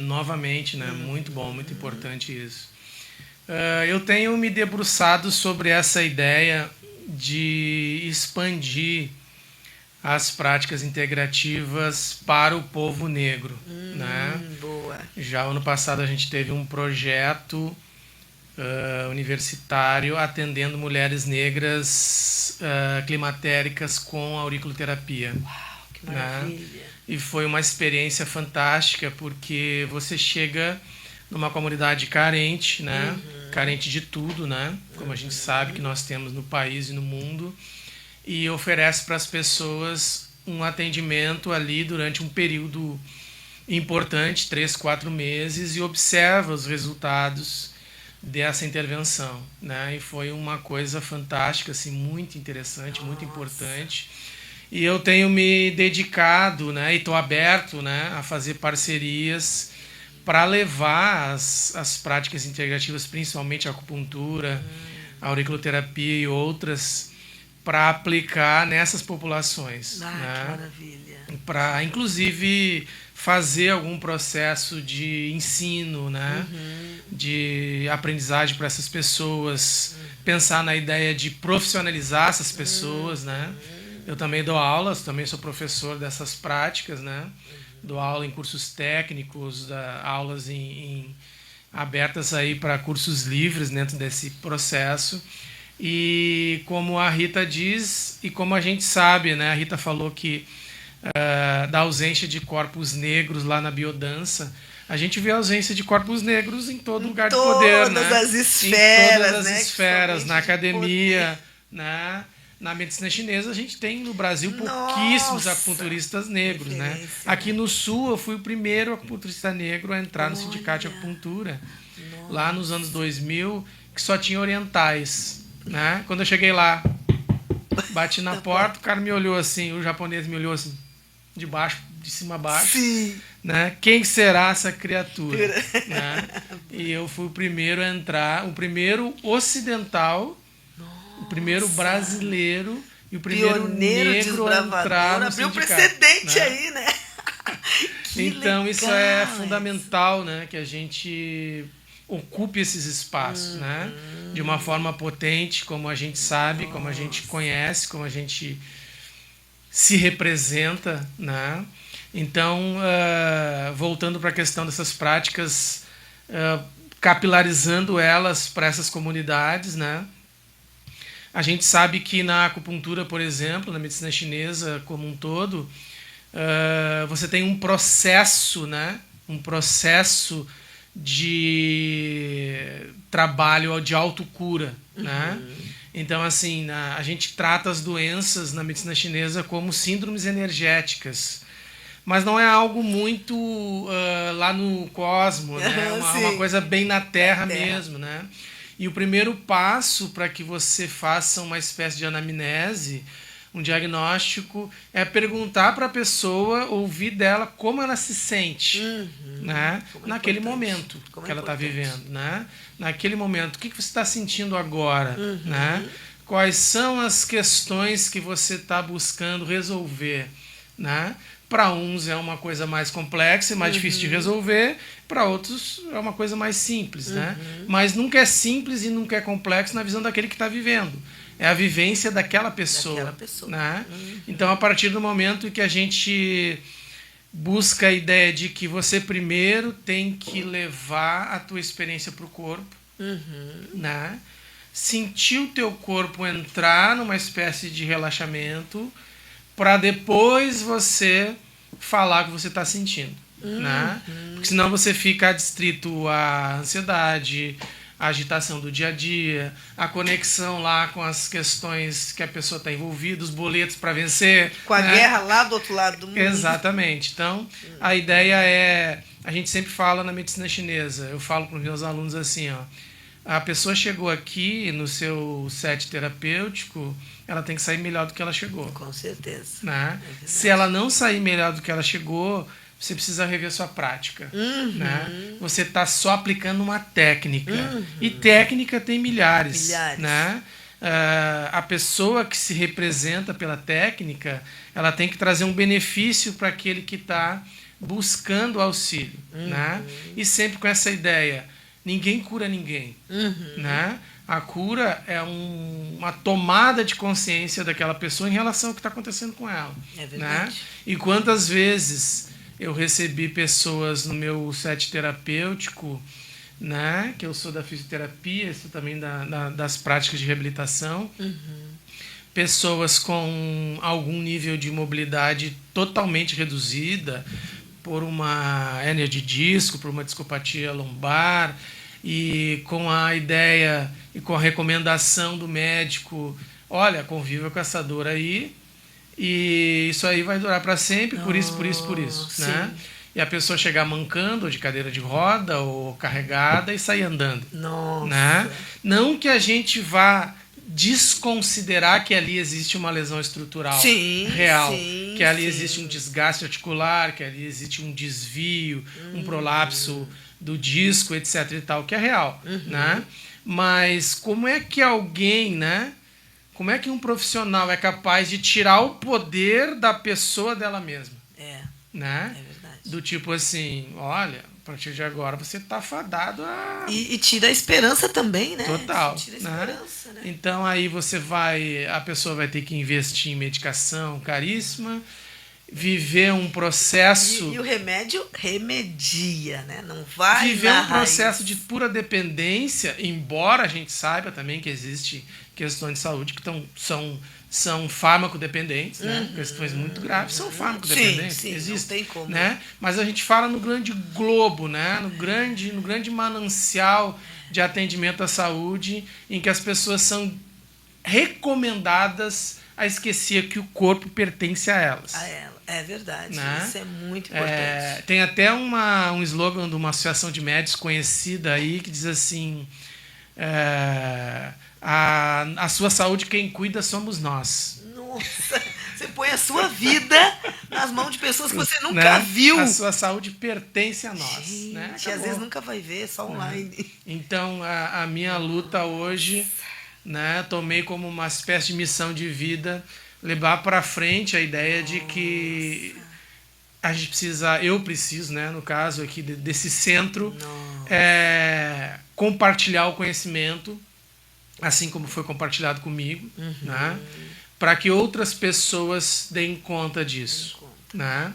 novamente, né? Muito bom, muito importante isso. Eu tenho me debruçado sobre essa ideia de expandir as práticas integrativas para o povo negro, né? Boa. Já ano passado a gente teve um projeto universitário atendendo mulheres negras climatéricas com auriculoterapia. Uau, que maravilha! Né? E foi uma experiência fantástica, porque você chega numa comunidade carente, né? Carente de tudo, né? Como a gente sabe que nós temos no país e no mundo, e oferece para as pessoas um atendimento ali durante um período importante, 3, 4 meses, e observa os resultados dessa intervenção, né? E foi uma coisa fantástica, assim, muito interessante, muito importante. E eu tenho me dedicado, né, e estou aberto, né, a fazer parcerias para levar as práticas integrativas, principalmente a acupuntura, a auriculoterapia e outras, para aplicar nessas populações. Né? Que maravilha! Para, inclusive, fazer algum processo de ensino, né? De aprendizagem para essas pessoas, pensar na ideia de profissionalizar essas pessoas, né? Eu também dou aulas, também sou professor dessas práticas, né? Dou aula em cursos técnicos, aulas abertas aí para cursos livres dentro desse processo. E como a Rita diz, e como a gente sabe, né? A Rita falou que da ausência de corpos negros lá na biodança, a gente vê a ausência de corpos negros em todo lugar de poder, né? Todas as esferas, em todas as né? esferas, na academia, né? Na medicina chinesa, a gente tem no Brasil pouquíssimos acupunturistas negros, né? Aqui no Sul, eu fui o primeiro acupunturista negro a entrar no sindicato de acupuntura, lá nos anos 2000, que só tinha orientais, né? Quando eu cheguei lá, bati na porta, o cara me olhou assim, o japonês me olhou assim, de cima a baixo. Sim. Né? Quem será essa criatura? Né? E eu fui o primeiro a entrar, o primeiro ocidental, o primeiro brasileiro e o primeiro negro a entrar no abriu sindicato. Precedente, né? Aí, né? Então, isso é fundamental, né? Que a gente ocupe esses espaços, né? De uma forma potente, como a gente sabe, como a gente conhece, como a gente se representa, né? Então, voltando para a questão dessas práticas, capilarizando elas para essas comunidades, né? A gente sabe que na acupuntura, por exemplo, na medicina chinesa como um todo, você tem um processo, né? Um processo de trabalho de autocura, né? Então, assim, a gente trata as doenças na medicina chinesa como síndromes energéticas, mas não é algo muito lá no cosmo, né? É uma coisa bem na terra mesmo, né? E o primeiro passo para que você faça uma espécie de anamnese, um diagnóstico, é perguntar para a pessoa, ouvir dela como ela se sente, né? Naquele momento que ela está vivendo, né? Naquele momento, o que você está sentindo agora, né? Quais são as questões que você está buscando resolver, né? Para uns é uma coisa mais complexa e mais difícil de resolver, para outros é uma coisa mais simples, né? Mas nunca é simples e nunca é complexo na visão daquele que está vivendo. É a vivência daquela pessoa. Né? Então, a partir do momento em que a gente busca a ideia de que você primeiro tem que levar a tua experiência para o corpo, né? Sentir o teu corpo entrar numa espécie de relaxamento, para depois você falar o que você está sentindo. Né? Porque senão você fica adstrito à ansiedade, à agitação do dia a dia, a conexão lá com as questões que a pessoa está envolvida, os boletos para vencer. Com a guerra lá do outro lado do mundo. Exatamente. Então, a ideia é... A gente sempre fala na medicina chinesa, eu falo para os meus alunos assim, ó, a pessoa chegou aqui no seu set terapêutico, ela tem que sair melhor do que ela chegou. Com certeza. Né? Se ela não sair melhor do que ela chegou, você precisa rever sua prática. Né? Você está só aplicando uma técnica. E técnica tem milhares. Né? A pessoa que se representa pela técnica, ela tem que trazer um benefício para aquele que está buscando auxílio. Né? E sempre com essa ideia, ninguém cura ninguém. Né? A cura é uma tomada de consciência daquela pessoa em relação ao que está acontecendo com ela. É verdade. Né? E quantas vezes eu recebi pessoas no meu set terapêutico, né? Que eu sou da fisioterapia, sou também das práticas de reabilitação, pessoas com algum nível de mobilidade totalmente reduzida, por uma hérnia de disco, por uma discopatia lombar, e com a ideia e com a recomendação do médico, olha, conviva com essa dor aí, e isso aí vai durar para sempre, por isso, né? E a pessoa chegar mancando, ou de cadeira de roda, ou carregada, e sair andando. Né? Não que a gente vá desconsiderar que ali existe uma lesão estrutural real, que ali existe um desgaste articular, que ali existe um desvio, um prolapso do disco, etc. e tal, que é real. Né? Mas como é que alguém, né? Como é que um profissional é capaz de tirar o poder da pessoa dela mesma? Né? É verdade. Do tipo assim, olha, a partir de agora você está fadado a... E tira a esperança também, né? Total. Tira a esperança, né? Então aí a pessoa vai ter que investir em medicação caríssima, viver um processo... E o remédio remedia, né? Não vai viver um processo de pura dependência, embora a gente saiba também que existe questões de saúde que são farmacodependentes, né? Questões muito graves são farmacodependentes. Sim, existem, não tem como. né? Mas a gente fala no grande globo, né? no grande manancial de atendimento à saúde, em que as pessoas são recomendadas a esquecer que o corpo pertence a elas. A ela. É verdade, né? Isso é muito importante. Tem até um slogan de uma associação de médicos conhecida aí que diz assim... a sua saúde quem cuida somos nós. Nossa, você põe a sua vida nas mãos de pessoas que você nunca viu. A sua saúde pertence a nós. Gente, né? às vezes nunca vai ver, só online. Então, a minha luta hoje, né, tomei como uma espécie de missão de vida, levar para frente a ideia de que a gente eu preciso, né, no caso aqui desse centro, compartilhar o conhecimento, assim como foi compartilhado comigo, né, para que outras pessoas deem conta disso. Né?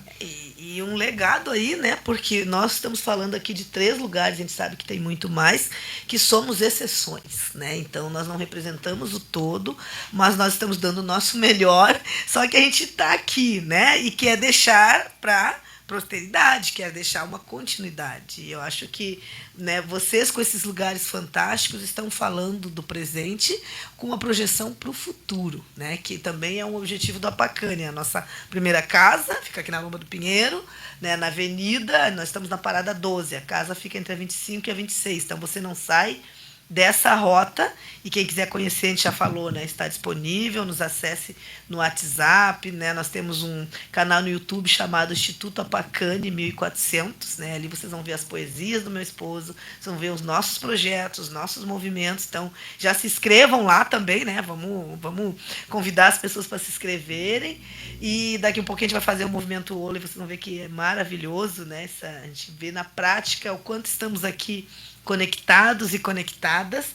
E um legado aí, né? Porque nós estamos falando aqui de 3 lugares, a gente sabe que tem muito mais, que somos exceções, né? Então nós não representamos o todo, mas nós estamos dando o nosso melhor, só que a gente está aqui, né? E quer deixar para prosperidade, quer deixar uma continuidade. E eu acho que, né, vocês com esses lugares fantásticos estão falando do presente com uma projeção para o futuro, né, que também é um objetivo do Apacânia. A nossa primeira casa fica aqui na Lomba do Pinheiro, né, na avenida, nós estamos na parada 12, a casa fica entre a 25 e a 26, então você não sai dessa rota, e quem quiser conhecer, a gente já falou, né, está disponível, nos acesse no WhatsApp, né, nós temos um canal no YouTube chamado Instituto Apacani 1400, né, ali vocês vão ver as poesias do meu esposo, vocês vão ver os nossos projetos, os nossos movimentos, então já se inscrevam lá também, né, vamos convidar as pessoas para se inscreverem, e daqui um pouquinho a gente vai fazer o movimento Ola, e vocês vão ver que é maravilhoso, né, a gente vê na prática o quanto estamos aqui conectados e conectadas,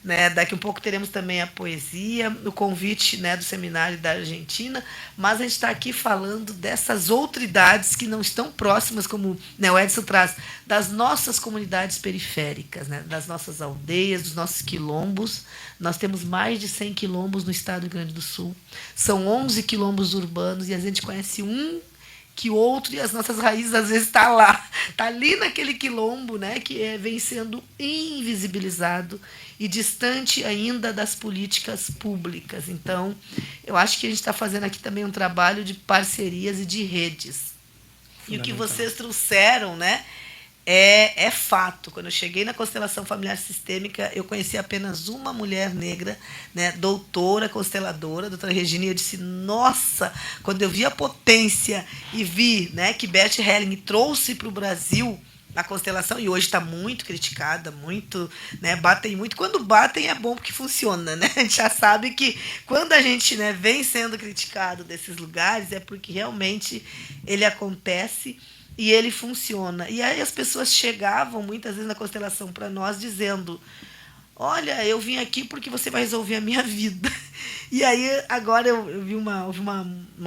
né? Daqui um pouco teremos também a poesia, o convite, né, do seminário da Argentina, mas a gente está aqui falando dessas outridades que não estão próximas, como, né, o Edson traz, das nossas comunidades periféricas, né, das nossas aldeias, dos nossos quilombos. Nós temos mais de 100 quilombos no estado do Rio Grande do Sul, são 11 quilombos urbanos, e a gente conhece um que outro, e as nossas raízes às vezes está lá, está ali naquele quilombo, né, que vem sendo invisibilizado e distante ainda das políticas públicas. Então, eu acho que a gente está fazendo aqui também um trabalho de parcerias e de redes. E o que vocês trouxeram, né, é fato. Quando eu cheguei na constelação familiar sistêmica, eu conheci apenas uma mulher negra, né, doutora consteladora, doutora Regina, e eu disse, nossa, quando eu vi a potência e vi, né, que Bert Helling trouxe para o Brasil a constelação, e hoje está muito criticada, muito, né, batem muito. Quando batem é bom porque funciona, né? A gente já sabe que quando a gente, né, vem sendo criticado desses lugares é porque realmente ele acontece e ele funciona. E aí as pessoas chegavam muitas vezes na constelação para nós dizendo, olha, eu vim aqui porque você vai resolver a minha vida. E aí agora eu vi uma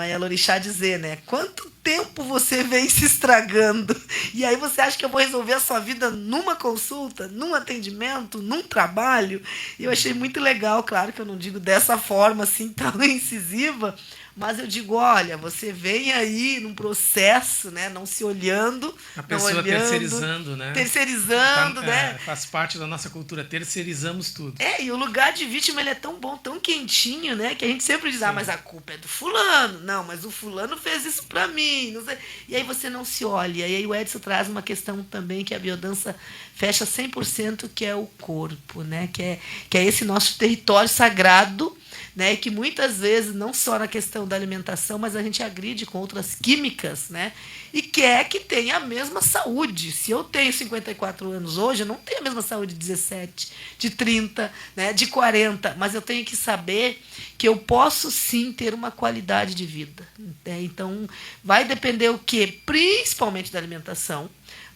Yalorixá dizer, né, quanto tempo você vem se estragando? E aí você acha que eu vou resolver a sua vida numa consulta, num atendimento, num trabalho? E eu achei muito legal, claro que eu não digo dessa forma assim tão incisiva, mas eu digo, olha, você vem aí num processo, né, não se olhando, a pessoa não olhando, terceirizando, né? Terceirizando, né? Faz parte da nossa cultura, terceirizamos tudo. E o lugar de vítima, ele é tão bom, tão quentinho, né, que a gente sempre diz, mas a culpa é do fulano. Não, mas o fulano fez isso pra mim. Não sei. E aí você não se olha. E aí o Edson traz uma questão também que a biodança fecha 100%, que é o corpo, né, que é esse nosso território sagrado, né, que muitas vezes, não só na questão da alimentação, mas a gente agride com outras químicas, né, e quer que tenha a mesma saúde. Se eu tenho 54 anos hoje, eu não tenho a mesma saúde de 17, de 30, né, de 40, mas eu tenho que saber que eu posso sim ter uma qualidade de vida. Né? Então, vai depender o quê? Principalmente da alimentação,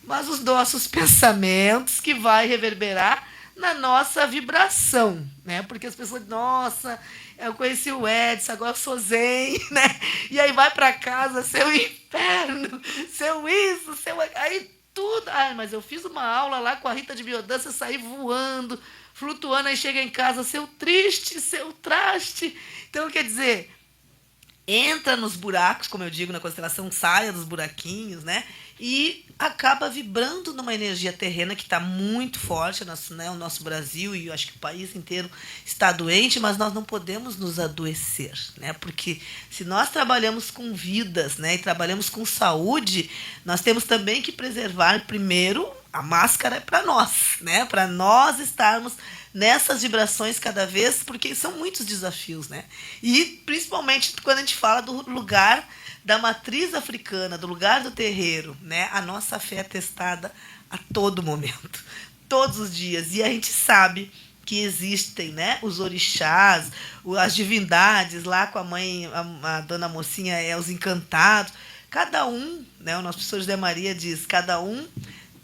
mas os nossos pensamentos que vai reverberar na nossa vibração, né? Porque as pessoas, nossa, eu conheci o Edson, agora eu sou zen, né? E aí vai para casa, seu inferno, seu isso, seu... Aí tudo... mas eu fiz uma aula lá com a Rita de biodança, saí voando, flutuando, aí chega em casa, seu triste, seu traste. Então, quer dizer, entra nos buracos, como eu digo na constelação, saia dos buraquinhos, né? E acaba vibrando numa energia terrena que está muito forte, né? O nosso Brasil e eu acho que o país inteiro está doente, mas nós não podemos nos adoecer, né? Porque se nós trabalhamos com vidas, né, e trabalhamos com saúde, nós temos também que preservar primeiro a máscara para nós, né? Para nós estarmos nessas vibrações cada vez, porque são muitos desafios, né? E principalmente quando a gente fala do lugar da matriz africana, do lugar do terreiro, né? A nossa fé é testada a todo momento, todos os dias. E a gente sabe que existem, né, os orixás, as divindades, lá com a mãe, a dona Mocinha, os encantados. Cada um, né, o nosso professor José Maria diz, cada um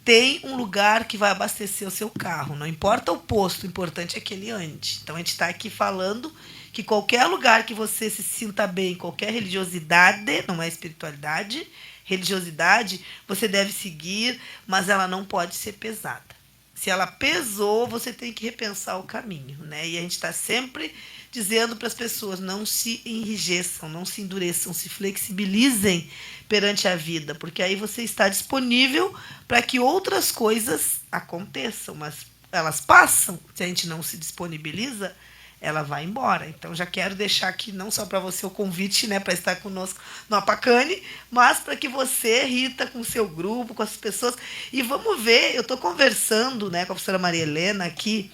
tem um lugar que vai abastecer o seu carro. Não importa o posto, o importante é que ele ande. Então, a gente está aqui falando que qualquer lugar que você se sinta bem, qualquer religiosidade, não é espiritualidade, religiosidade, você deve seguir, mas ela não pode ser pesada. Se ela pesou, você tem que repensar o caminho, né? E a gente está sempre dizendo para as pessoas, não se enrijeçam, não se endureçam, se flexibilizem perante a vida, porque aí você está disponível para que outras coisas aconteçam, mas elas passam. Se a gente não se disponibiliza, ela vai embora. Então, já quero deixar aqui não só para você o convite, né, para estar conosco no Apacane, mas para que você, Rita, com o seu grupo, com as pessoas, e vamos ver, eu estou conversando, né, com a professora Maria Helena aqui,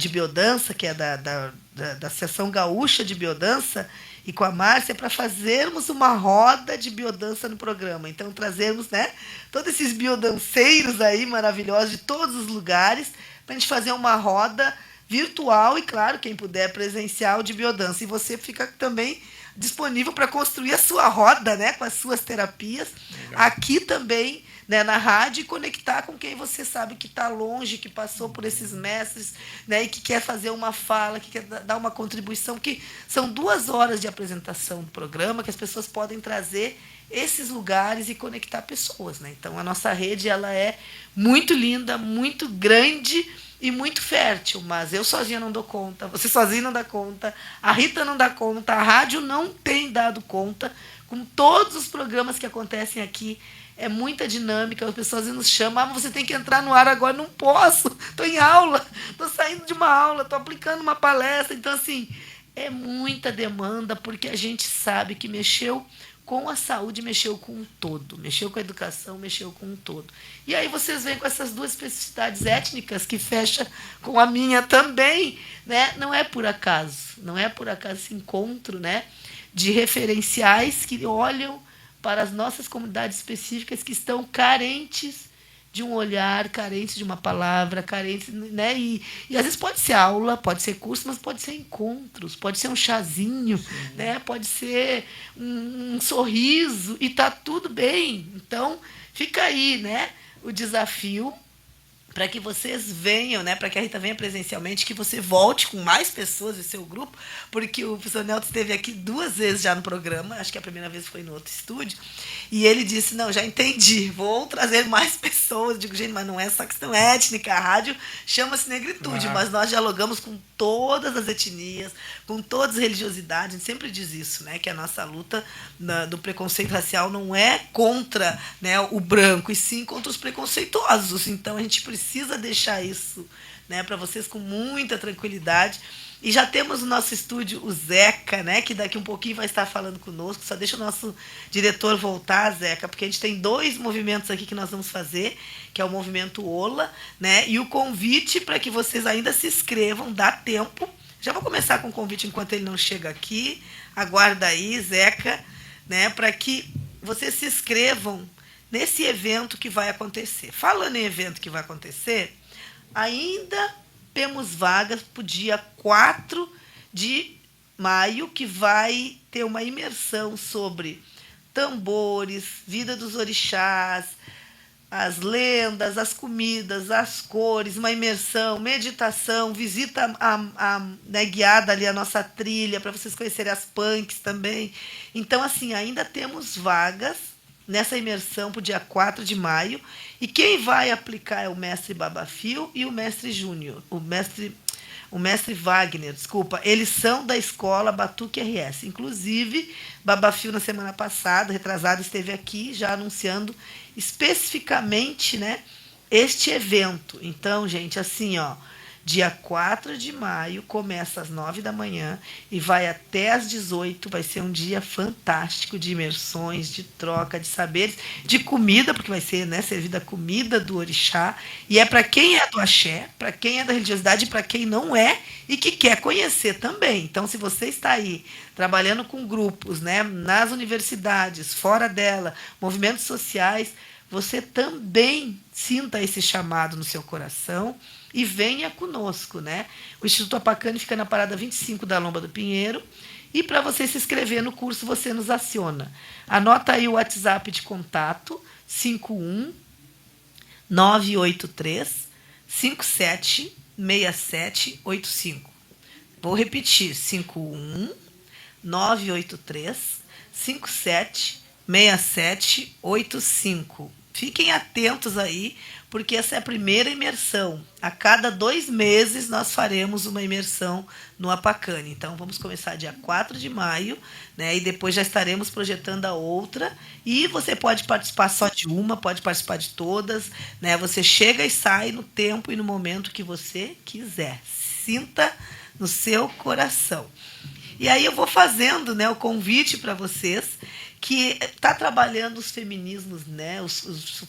de biodança, que é da Associação Gaúcha de Biodança, e com a Márcia, para fazermos uma roda de biodança no programa. Então, trazermos, né, todos esses biodanceiros aí maravilhosos de todos os lugares, para a gente fazer uma roda virtual e, claro, quem puder presencial de biodança. E você fica também disponível para construir a sua roda, né, com as suas terapias. Legal. Aqui também, né, na rádio, e conectar com quem você sabe que está longe, que passou por esses mestres, né, e que quer fazer uma fala, que quer dar uma contribuição, que são 2 horas de apresentação do programa, que as pessoas podem trazer esses lugares e conectar pessoas, né? Então, a nossa rede ela é muito linda, muito grande e muito fértil, mas eu sozinha não dou conta, você sozinho não dá conta, a Rita não dá conta, a rádio não tem dado conta, com todos os programas que acontecem aqui. É muita dinâmica, as pessoas nos chamam, mas você tem que entrar no ar agora, não posso, estou em aula, estou saindo de uma aula, estou aplicando uma palestra. Então, assim, é muita demanda, porque a gente sabe que mexeu com a saúde, mexeu com um todo, mexeu com a educação, mexeu com um todo. E aí vocês vêm com essas 2 especificidades étnicas, que fecha com a minha também, né? Não é por acaso esse encontro, né, de referenciais que olham para as nossas comunidades específicas que estão carentes de um olhar, carentes de uma palavra, carentes, né? E às vezes pode ser aula, pode ser curso, mas pode ser encontros, pode ser um chazinho, né? Pode ser um sorriso, e está tudo bem. Então, fica aí, né, o desafio para que vocês venham, né, para que a Rita venha presencialmente, que você volte com mais pessoas do seu grupo, porque o professor Nelton esteve aqui 2 vezes já no programa, acho que a primeira vez foi no outro estúdio, e ele disse, não, já entendi, vou trazer mais pessoas. Eu digo, gente, mas não é só questão étnica, a rádio chama-se negritude, claro, mas nós dialogamos com todas as etnias, com todas as religiosidades. A gente sempre diz isso, né, que a nossa luta do preconceito racial não é contra, né, o branco, e sim contra os preconceituosos. Então, a gente precisa deixar isso, né, para vocês com muita tranquilidade. E já temos no nosso estúdio o Zeca, né, que daqui um pouquinho vai estar falando conosco. Só deixa o nosso diretor voltar, Zeca, porque a gente tem 2 movimentos aqui que nós vamos fazer, que é o movimento Ola, né, e o convite para que vocês ainda se inscrevam, dá tempo. Já vou começar com o convite enquanto ele não chega aqui. Aguarda aí, Zeca, né, para que vocês se inscrevam nesse evento que vai acontecer. Falando em evento que vai acontecer, ainda temos vagas para o dia 4 de maio, que vai ter uma imersão sobre tambores, vida dos orixás, as lendas, as comidas, as cores, uma imersão, meditação, visita né, guiada ali a nossa trilha, para vocês conhecerem as punks também. Então, assim, ainda temos vagas nessa imersão para o dia 4 de maio. E quem vai aplicar é o mestre Babafio e o mestre Júnior, o mestre Wagner, desculpa. Eles são da escola Batuque RS. Inclusive, Babafio, na semana passada, retrasada, esteve aqui já anunciando especificamente, né, este evento. Então, gente, assim, ó, dia 4 de maio, começa às 9 da manhã e vai até às 18. Vai ser um dia fantástico de imersões, de troca de saberes, de comida, porque vai ser, né, servida a comida do orixá. E é para quem é do axé, para quem é da religiosidade, para quem não é e que quer conhecer também. Então, se você está aí trabalhando com grupos, né, nas universidades, fora dela, movimentos sociais, você também sinta esse chamado no seu coração e venha conosco, né? O Instituto Apacane fica na parada 25 da Lomba do Pinheiro. E para você se inscrever no curso, você nos aciona. Anota aí o WhatsApp de contato, 51 983 576785. Vou repetir, 51 983 576785. Fiquem atentos aí, porque essa é a primeira imersão. A cada 2 meses nós faremos uma imersão no Apacane. Então vamos começar dia 4 de maio, né? E depois já estaremos projetando a outra. E você pode participar só de uma, pode participar de todas, né? Você chega e sai no tempo e no momento que você quiser. Sinta no seu coração. E aí eu vou fazendo, né, o convite para vocês que está trabalhando os feminismos, né, os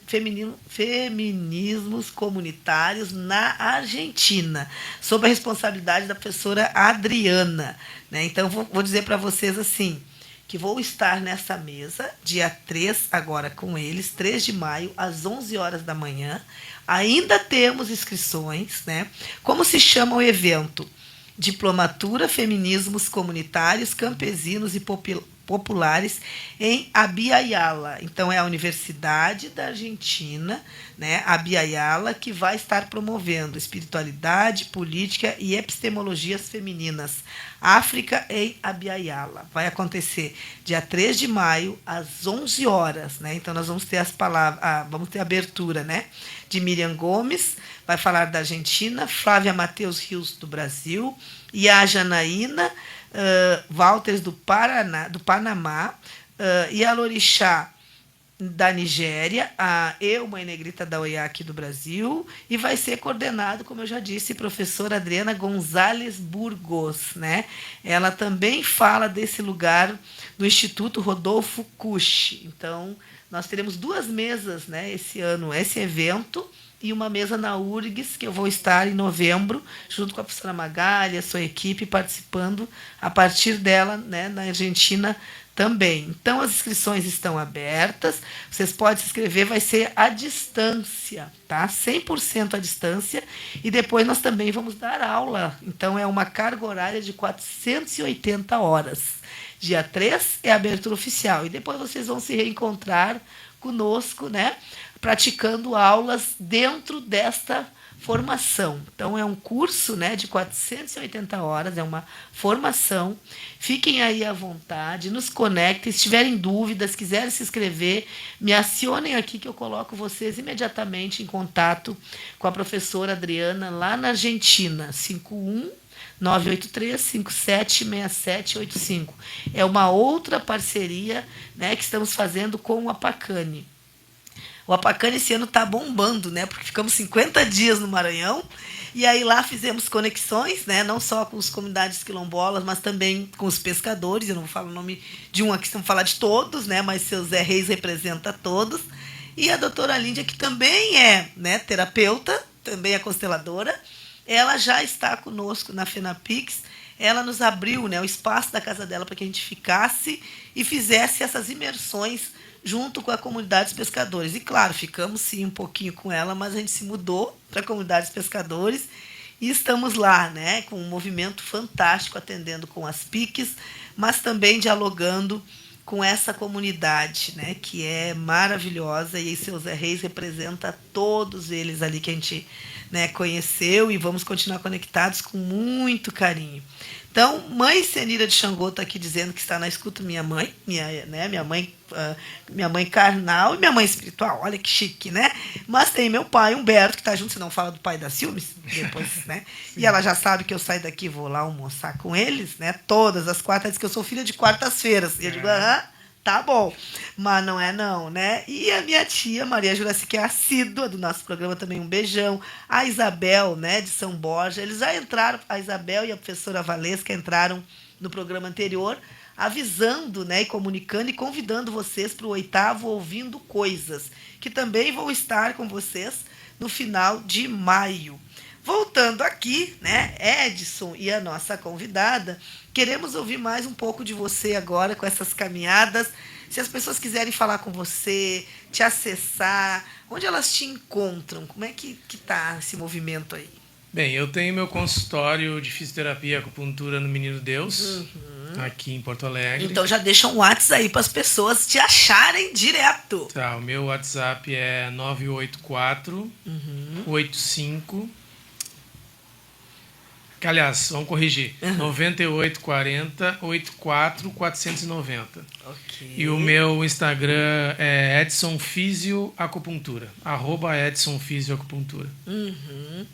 feminismos comunitários na Argentina, sob a responsabilidade da professora Adriana, né? Então vou dizer para vocês assim, que vou estar nessa mesa, dia 3, agora com eles, 3 de maio, às 11 horas da manhã. Ainda temos inscrições, né? Como se chama o evento? Diplomatura, Feminismos Comunitários, Campesinos e Populares em Abya-Yala. Então, é a Universidade da Argentina, né, Abya-Yala, que vai estar promovendo espiritualidade, política e epistemologias femininas. África em Abya-Yala. Vai acontecer dia 3 de maio, às 11 horas. Né? Então, nós vamos ter as palavras, vamos ter a abertura, né, de Miriam Gomes, vai falar da Argentina, Flávia Mateus Rios, do Brasil, e a Janaína Walters, do Panamá, e a Lorixá, da Nigéria, eu, Mãe Negrita da Oiá, aqui do Brasil, e vai ser coordenado, como eu já disse, professora Adriana Gonzalez Burgos. Né? Ela também fala desse lugar do Instituto Rodolfo Cush. Então, nós teremos 2 mesas, né, esse ano, esse evento, e uma mesa na URGS, que eu vou estar em novembro, junto com a professora Magali, a sua equipe, participando a partir dela, né, na Argentina também. Então, as inscrições estão abertas, vocês podem se inscrever, vai ser à distância, tá? 100% à distância, e depois nós também vamos dar aula. Então, é uma carga horária de 480 horas. Dia 3 é a abertura oficial, e depois vocês vão se reencontrar conosco, né, praticando aulas dentro desta formação. Então, é um curso, né, de 480 horas, é uma formação. Fiquem aí à vontade, nos conectem. Se tiverem dúvidas, quiserem se inscrever, me acionem aqui que eu coloco vocês imediatamente em contato com a professora Adriana, lá na Argentina, 51 983 576785. É uma outra parceria, né, que estamos fazendo com o Apacane. O Apacane esse ano está bombando, né, porque ficamos 50 dias no Maranhão, e aí lá fizemos conexões, né, não só com as comunidades quilombolas, mas também com os pescadores. Eu não vou falar o nome de um aqui, vamos falar de todos, né, mas seu Zé Reis representa todos. E a doutora Líndia, que também é, né, terapeuta, também é consteladora, ela já está conosco na FENAPIX. Ela nos abriu, né, o espaço da casa dela para que a gente ficasse e fizesse essas imersões junto com a comunidade dos pescadores. E, claro, ficamos sim um pouquinho com ela, mas a gente se mudou para a comunidade dos pescadores e estamos lá, né, com um movimento fantástico, atendendo com as PICs, mas também dialogando com essa comunidade, né, que é maravilhosa, e aí seu Zé Reis representa todos eles ali que a gente, né, conheceu, e vamos continuar conectados com muito carinho. Então, mãe Senira de Xangô está aqui dizendo que está na escuta, minha mãe carnal e minha mãe espiritual. Olha que chique, né? Mas tem meu pai, Humberto, que está junto, se não fala do pai da Ciúmes, depois, né? E ela já sabe que eu saio daqui e vou lá almoçar com eles, né? Todas as quartas, diz que eu sou filha de quartas-feiras. E eu digo, tá bom, mas não é não, né? E a minha tia, Maria Juraci, que é assídua do nosso programa também, um beijão. A Isabel, né, de São Borja, eles já entraram, a Isabel e a professora Valesca entraram no programa anterior, avisando, né, e comunicando e convidando vocês para o 8º Ouvindo Coisas, que também vou estar com vocês no final de maio. Voltando aqui, né, Edson e a nossa convidada, queremos ouvir mais um pouco de você agora com essas caminhadas. Se as pessoas quiserem falar com você, te acessar, onde elas te encontram? Como é que está esse movimento aí? Bem, eu tenho meu consultório de fisioterapia e acupuntura no Menino Deus. aqui em Porto Alegre. Então já deixa um WhatsApp aí para as pessoas te acharem direto. Tá, o meu WhatsApp é 984 85. Aliás, vamos corrigir. 9840 84 490. Ok. E o meu Instagram é Edson Físio Acupuntura. @Edson Físio Acupuntura.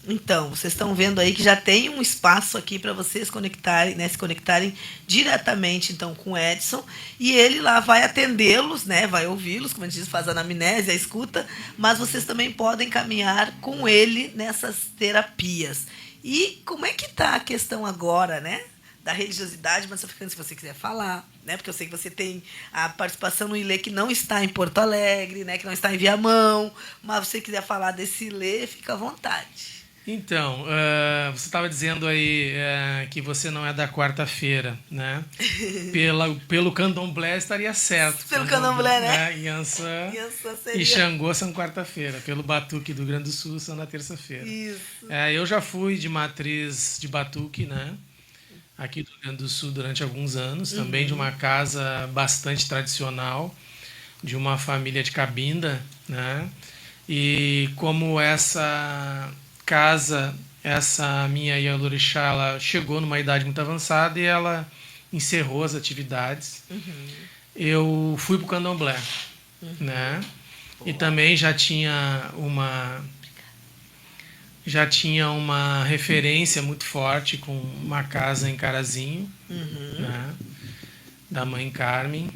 Então, vocês estão vendo aí que já tem um espaço aqui para vocês conectarem, né, se conectarem diretamente então com o Edson, e ele lá vai atendê-los, né, vai ouvi-los, como a gente diz, faz a anamnese, a escuta, mas vocês também podem caminhar com ele nessas terapias. E como é que está a questão agora, né, da religiosidade massafricana, se você quiser falar, né, porque eu sei que você tem a participação no ILE que não está em Porto Alegre, né, que não está em Viamão, mas se você quiser falar desse ILE, fica à vontade. Então, você estava dizendo aí que você não é da quarta-feira, né? Pelo candomblé estaria certo. Pelo candomblé, né? Iansã seria... e Xangô são quarta-feira. Pelo batuque do Rio Grande do Sul são na terça-feira. Isso. Eu já fui de matriz de batuque, né? Aqui do Rio Grande do Sul durante alguns anos. Também de uma casa bastante tradicional, de uma família de Cabinda, né? E como essa casa, essa minha Ialorixá, ela chegou numa idade muito avançada e ela encerrou as atividades. Eu fui para o candomblé, né? E também já tinha uma referência muito forte com uma casa em Carazinho, né? Da mãe Carmen,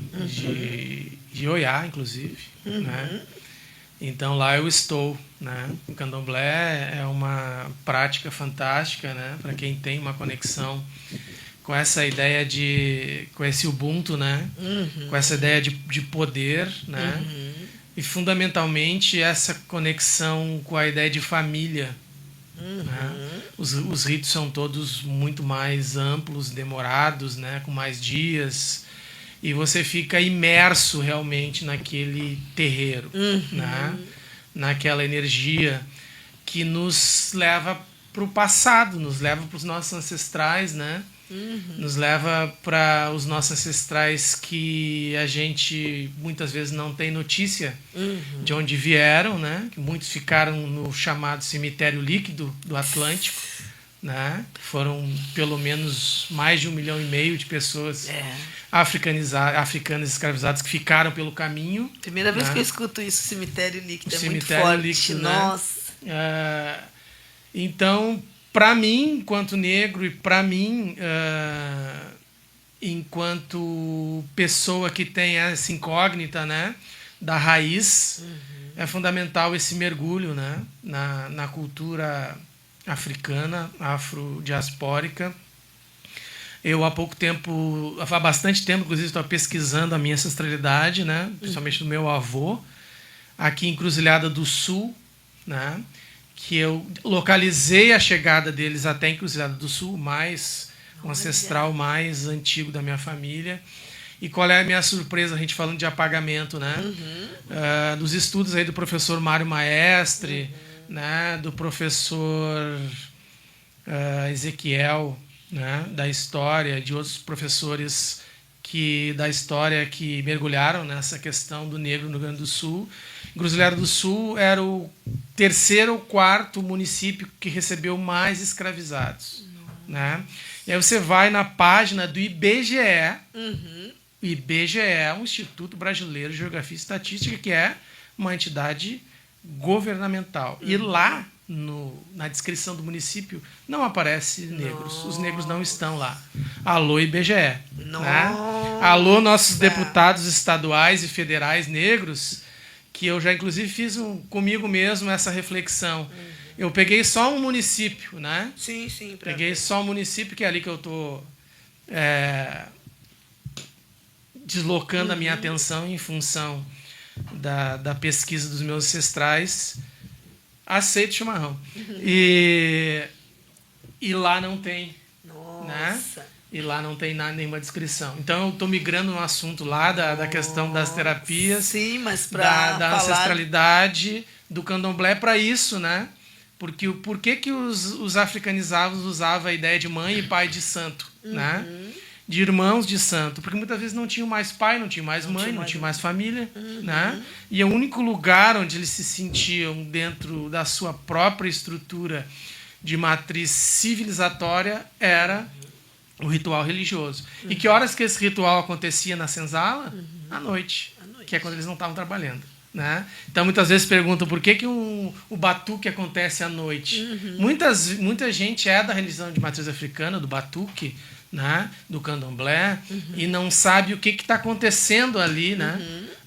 de Oiá, inclusive, né? Então lá eu estou, né? O candomblé é uma prática fantástica, né? Para quem tem uma conexão com essa ideia com esse Ubuntu, né? Com essa ideia de poder, né? E fundamentalmente essa conexão com a ideia de família. Né? Os ritos são todos muito mais amplos, demorados, né? Com mais dias. E você fica imerso realmente naquele terreiro, né? Naquela energia que nos leva para o passado, nos leva para os nossos ancestrais, né? Nos leva para os nossos ancestrais que a gente muitas vezes não tem notícia de onde vieram, né? Que muitos ficaram no chamado cemitério líquido do Atlântico, né? Foram pelo menos mais de 1,5 milhão de pessoas africanas escravizadas que ficaram pelo caminho. Primeira vez que eu escuto isso, cemitério líquido, muito forte. Líquido, nossa. Né? Então, para mim, enquanto negro, e para mim, enquanto pessoa que tem essa incógnita, né, da raiz, é fundamental esse mergulho, né, na cultura africana, afrodiaspórica. Eu há bastante tempo, inclusive, estou pesquisando a minha ancestralidade, né, principalmente do meu avô, aqui em Encruzilhada do Sul, né, que eu localizei a chegada deles até Encruzilhada do Sul, o ancestral mais antigo da minha família. E qual é a minha surpresa, a gente falando de apagamento, né? Dos estudos aí do professor Mário Maestre, né? Do professor Ezequiel, né? Da história, de outros professores da história que mergulharam nessa questão do negro no Rio Grande do Sul. Encruzilhada do Sul era o 3º ou 4º município que recebeu mais escravizados. Né? E aí você vai na página do IBGE. O IBGE é o Instituto Brasileiro de Geografia e Estatística, que é uma entidade governamental. E lá, na descrição do município, não aparece negros. Os negros não estão lá. Alô, IBGE. Né? Alô, nossos deputados estaduais e federais negros, que eu já, inclusive, fiz comigo mesmo essa reflexão. Eu peguei só um município, né? Sim. Peguei só um município, que é ali que eu estou deslocando a minha atenção em função da pesquisa dos meus ancestrais. Aceito chimarrão. E lá não tem. Nossa. Né? E lá não tem nenhuma descrição. Então, eu estou migrando no assunto lá da questão das terapias. Sim, mas da ancestralidade, do candomblé para isso, né? Porque por que os africanizados usavam a ideia de mãe e pai de santo, né? de irmãos de santo, porque muitas vezes não tinham mais pai, não tinham mais mãe, não tinham mais família, né? E o único lugar onde eles se sentiam dentro da sua própria estrutura de matriz civilizatória era o ritual religioso. E que horas que esse ritual acontecia na senzala? À noite, que é quando eles não estavam trabalhando. Né? Então, muitas vezes perguntam por que o batuque acontece à noite. Muita gente é da religião de matriz africana, do batuque, né? Do candomblé, e não sabe o que está acontecendo ali, né?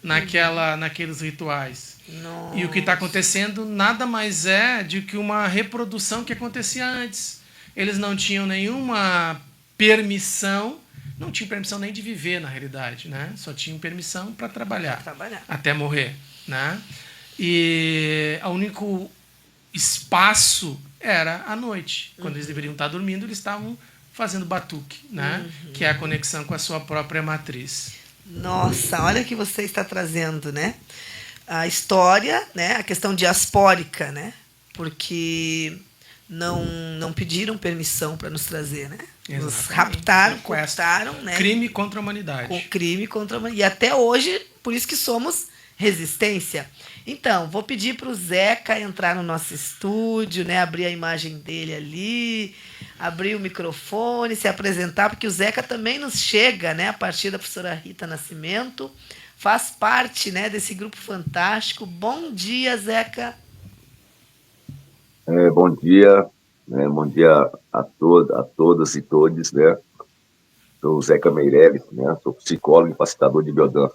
Naqueles rituais. Nossa. E o que está acontecendo nada mais é do que uma reprodução que acontecia antes. Eles não tinham nenhuma permissão, não tinham permissão nem de viver, na realidade, né? Só tinham permissão para trabalhar, até morrer, né? E o único espaço era a noite. Quando eles deveriam estar dormindo, eles estavam fazendo batuque, né? Que é a conexão com a sua própria matriz. Nossa, olha o que você está trazendo, né? A história, né? A questão diaspórica, né? Porque não pediram permissão para nos trazer, né? Nos raptaram, cooptaram, né? Crime contra a humanidade. Crime contra a humanidade. E até hoje, por isso que somos resistência. Então, vou pedir para o Zeca entrar no nosso estúdio, né? Abrir a imagem dele ali, abrir o microfone, se apresentar, porque o Zeca também nos chega, né? A partir da professora Rita Nascimento, faz parte, né, desse grupo fantástico. Bom dia, Zeca. Bom dia, né? Bom dia a todas e todos, né? Sou o Zeca Meirelles, né? Sou psicólogo e facilitador de biodança.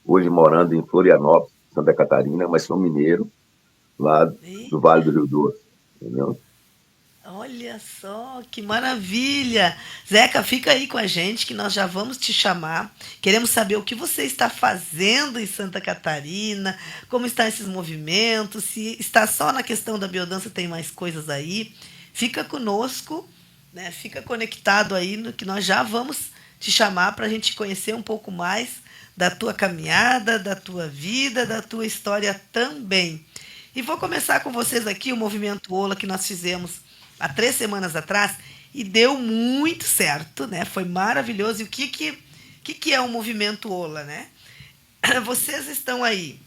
Hoje morando em Florianópolis, Santa Catarina, mas sou mineiro, lá do Vale do Rio Doce, entendeu? Olha só, que maravilha! Zeca, fica aí com a gente que nós já vamos te chamar. Queremos saber o que você está fazendo em Santa Catarina, como estão esses movimentos, se está só na questão da biodança, tem mais coisas aí. Fica conosco, né? Fica conectado aí no que nós já vamos te chamar para a gente conhecer um pouco mais da tua caminhada, da tua vida, da tua história também. E vou começar com vocês aqui o movimento Ola que nós fizemos há 3 semanas atrás e deu muito certo, né? Foi maravilhoso. E o que é o movimento Ola, né? Vocês estão aí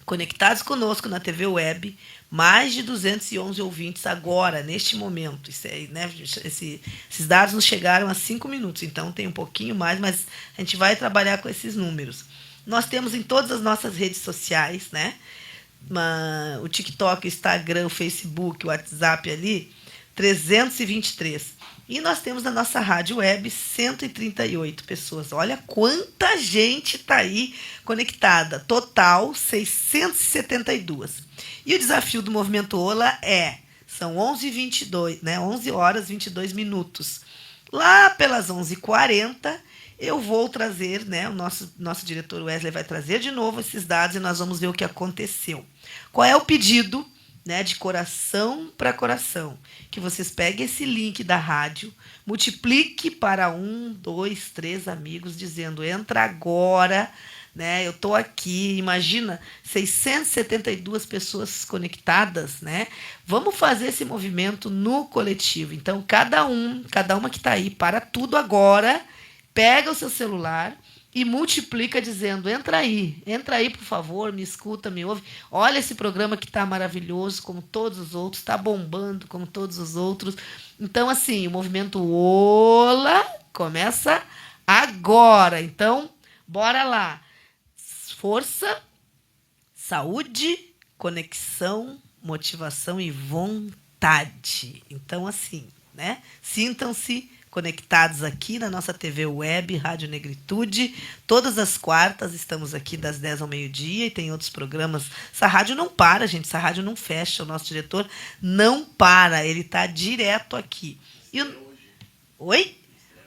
conectados conosco na TV Web, mais de 211 ouvintes agora, neste momento. Isso aí, né? Esses dados nos chegaram há 5 minutos, então tem um pouquinho mais, mas a gente vai trabalhar com esses números. Nós temos em todas as nossas redes sociais, né? O TikTok, o Instagram, o Facebook, o WhatsApp ali, 323. E nós temos na nossa rádio web 138 pessoas. Olha quanta gente está aí conectada. Total, 672. E o desafio do Movimento Ola são 11h22, né? 11 horas e 22 minutos. Lá pelas 11h40, eu vou trazer, né? O nosso diretor Wesley vai trazer de novo esses dados e nós vamos ver o que aconteceu. Qual é o pedido? Né, de coração para coração, que vocês peguem esse link da rádio, multiplique para 1, 2, 3 amigos, dizendo, entra agora, né, eu estou aqui, imagina, 672 pessoas conectadas, né, vamos fazer esse movimento no coletivo. Então, cada uma que está aí, para tudo agora, pega o seu celular e multiplica dizendo, entra aí, por favor, me escuta, me ouve. Olha esse programa que está maravilhoso, como todos os outros, está bombando como todos os outros. Então, assim, o movimento Ola começa agora. Então, bora lá. Força, saúde, conexão, motivação e vontade. Então, assim, né? Sintam-se conectados aqui na nossa TV Web, Rádio Negritude. Todas as quartas estamos aqui das 10 ao meio-dia e tem outros programas. Essa rádio não para, gente. Essa rádio não fecha. O nosso diretor não para. Ele está direto aqui. Oi?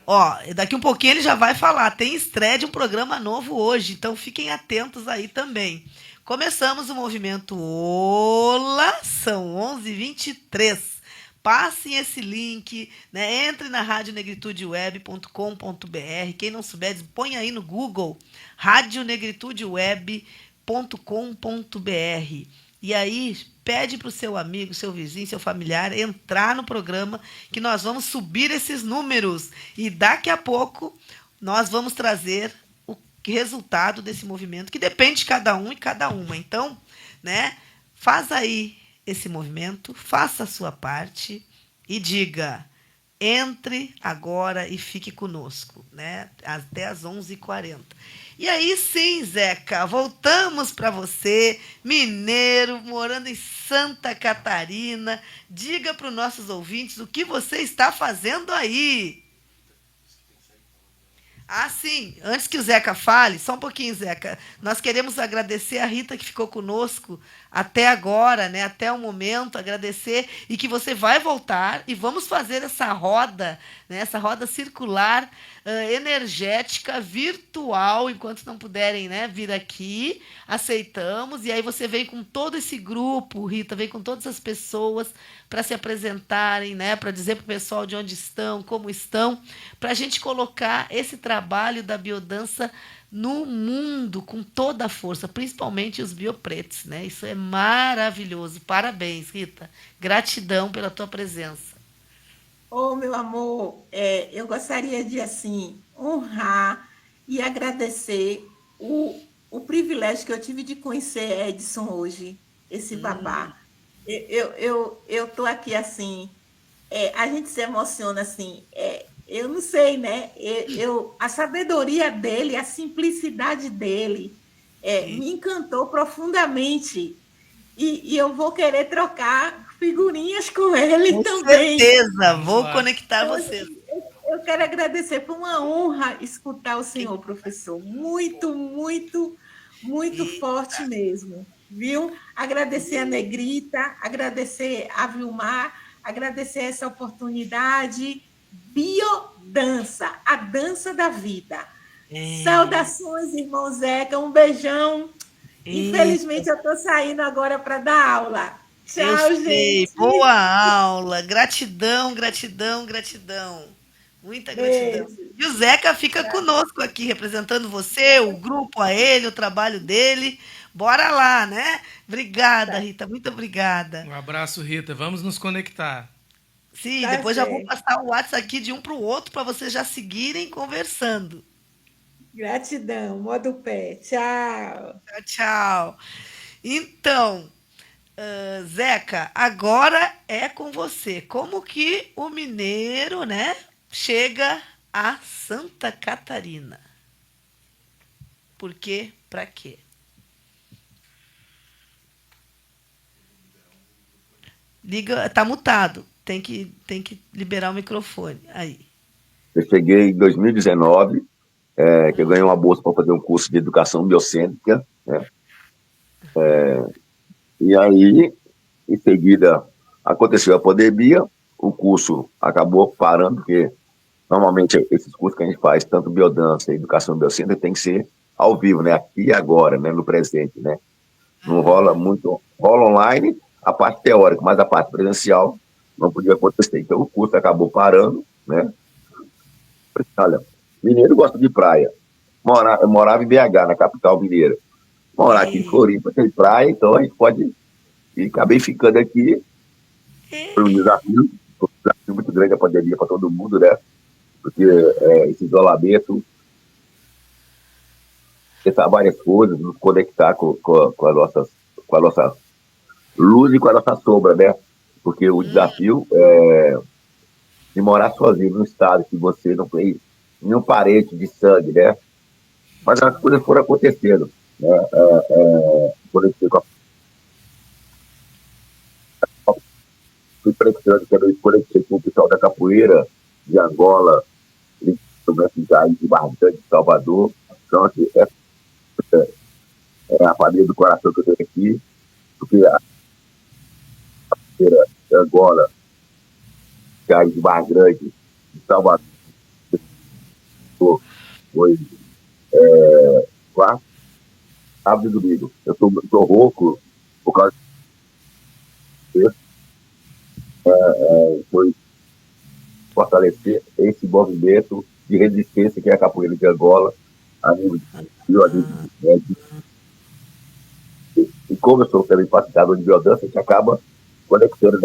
Ó, daqui um pouquinho ele já vai falar. Tem estreia de um programa novo hoje. Então fiquem atentos aí também. Começamos o movimento Ola. São 11h23. Passem esse link, né? Entre na radionegritude.web.com.br. Quem não souber, põe aí no Google radionegritude.web.com.br. E aí, pede para o seu amigo, seu vizinho, seu familiar entrar no programa, que nós vamos subir esses números. E daqui a pouco nós vamos trazer o resultado desse movimento, que depende de cada um e cada uma. Então, né, faz aí esse movimento, faça a sua parte e diga: entre agora e fique conosco, né? Até às 11h40. E aí sim, Zeca, voltamos para você, mineiro, morando em Santa Catarina. Diga para os nossos ouvintes o que você está fazendo aí. Ah, sim. Antes que o Zeca fale, só um pouquinho, Zeca. Nós queremos agradecer a Rita que ficou conosco até agora, né? Até o momento, agradecer e que você vai voltar e vamos fazer essa roda, né? Essa roda circular, energética, virtual, enquanto não puderem, né, vir aqui, aceitamos. E aí você vem com todo esse grupo, Rita, vem com todas as pessoas para se apresentarem, né? Para dizer para o pessoal de onde estão, como estão, para a gente colocar esse trabalho da biodança no mundo com toda a força, principalmente os biopretes, né? Isso é maravilhoso. Parabéns, Rita. Gratidão pela tua presença. Meu amor, eu gostaria de, assim, honrar e agradecer o privilégio que eu tive de conhecer Edson hoje, esse babá. Eu tô aqui, assim, a gente se emociona, assim, eu não sei, né? A sabedoria dele, a simplicidade dele, me encantou profundamente. E eu vou querer trocar figurinhas com ele com também. Certeza, vou conectar vocês. Eu quero agradecer, foi uma honra escutar o senhor, professor. Muito, muito, muito forte mesmo, viu? Agradecer a Negrita, agradecer a Vilmar, agradecer essa oportunidade. Biodança, a dança da vida. Saudações, irmão Zeca, um beijão. Infelizmente, eu estou saindo agora para dar aula. Tchau, gente. Boa aula. Gratidão, gratidão, gratidão. Muita gratidão. Beijo. E o Zeca fica conosco aqui, representando você, o grupo, a ele, o trabalho dele. Bora lá, né? Obrigada, Rita. Muito obrigada. Um abraço, Rita. Vamos nos conectar. Sim, depois já vou passar o WhatsApp aqui de um para o outro para vocês já seguirem conversando. Gratidão, modo pé. Tchau. Tchau, tchau. Então, Zeca, agora é com você. Como que o mineiro, né, chega a Santa Catarina? Por quê? Para quê? Liga, tá mutado. Tem que liberar o microfone. Aí. Eu cheguei em 2019, que eu ganhei uma bolsa para fazer um curso de educação biocêntrica, né? E aí, em seguida, aconteceu a pandemia, o curso acabou parando, porque normalmente esses cursos que a gente faz, tanto biodança e educação biocêntrica, tem que ser ao vivo, né? Aqui e agora, né? No presente, né? Não rola muito, rola online a parte teórica, mas a parte presencial não podia acontecer. Então o curso acabou parando, né? Olha, mineiro gosta de praia. Eu morava em BH, na capital mineira. Morar aqui em Floripa tem praia, então a gente pode... E acabei ficando aqui. Foi um desafio muito grande a pandemia para todo mundo, né? Porque esse isolamento, testar várias coisas, nos conectar com a nossa luz e com a nossa sombra, né? Porque o desafio é de morar sozinho num estado que você não tem nenhum parente de sangue, né? Mas as coisas foram acontecendo, né? Fui prestando, também conectei com o pessoal da capoeira de Angola, de Barranquilla, de Salvador. Então, assim, é a família do coração que eu tenho aqui, porque a capoeira de Angola, de Barra Grande, de Salvador, foi quarto, sábado e domingo. Eu tô rouco por causa disso. Foi fortalecer esse movimento de resistência que é a capoeira de Angola, a nível de como eu sou também facilitador de biodança, a gente acaba conectando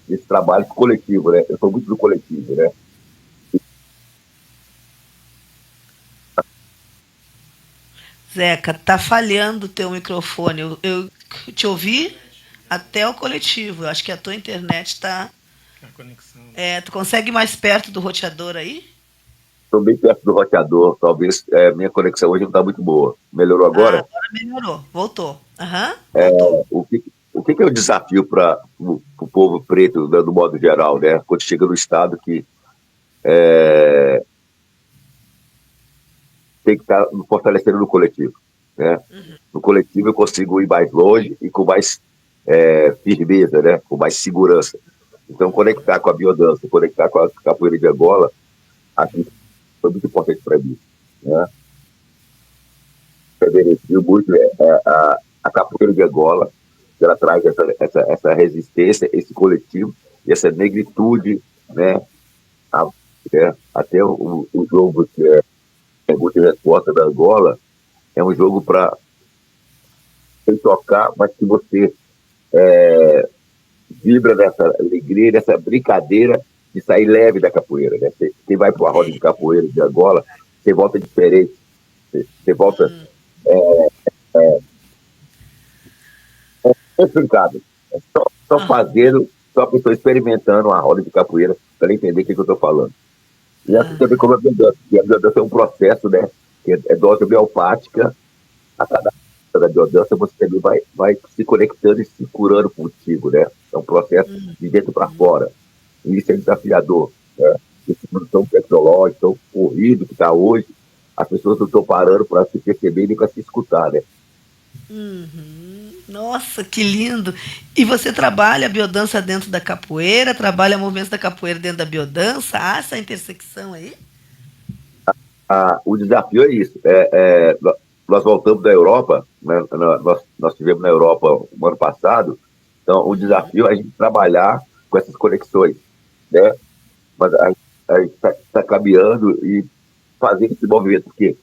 nesse trabalho coletivo, né? Eu sou muito do coletivo, né? Zeca, tá falhando o teu microfone. Eu te ouvi até o coletivo. Eu acho que a tua internet tá. A conexão. Tu consegue ir mais perto do roteador aí? Estou bem perto do roteador, talvez minha conexão hoje não está muito boa. Melhorou Ah, agora? agora melhorou. Voltou. Aham, voltou. O que é o desafio para o povo preto, do modo geral, né? Quando chega no estado que tem que estar fortalecendo no coletivo, né? No coletivo eu consigo ir mais longe e com mais firmeza, né? Com mais segurança. Então, conectar com a biodança, conectar com a capoeira de Angola, aqui foi muito importante para mim, né? Beneficiou muito a capoeira de Angola, ela traz essa resistência, esse coletivo, e essa negritude, né? A, até o jogo que é pergunta e resposta da Angola é um jogo para tocar, mas que você vibra nessa alegria, nessa brincadeira de sair leve da capoeira, né? Quem vai para a roda de capoeira de Angola, você volta diferente, você volta explicado. Só fazendo, só a pessoa experimentando a roda de capoeira para entender o que eu estou falando. E assim também como a biodança. E a biodança é um processo, né? Que é dose homeopática. A cada da biodança você também vai se conectando e se curando contigo, né? É um processo de dentro para fora. E isso é desafiador, né? Esse mundo tão tecnológico, tão corrido que está hoje, as pessoas não estão parando para se perceber nem para se escutar, né? Nossa, que lindo! E você trabalha a biodança dentro da capoeira, trabalha movimentos da capoeira dentro da biodança? Há essa intersecção aí? O desafio é isso. Nós voltamos da Europa, né? Nós tivemos na Europa no ano passado, então o desafio é a gente trabalhar com essas conexões, né? Mas a gente está caminhando e fazendo esse movimento, porque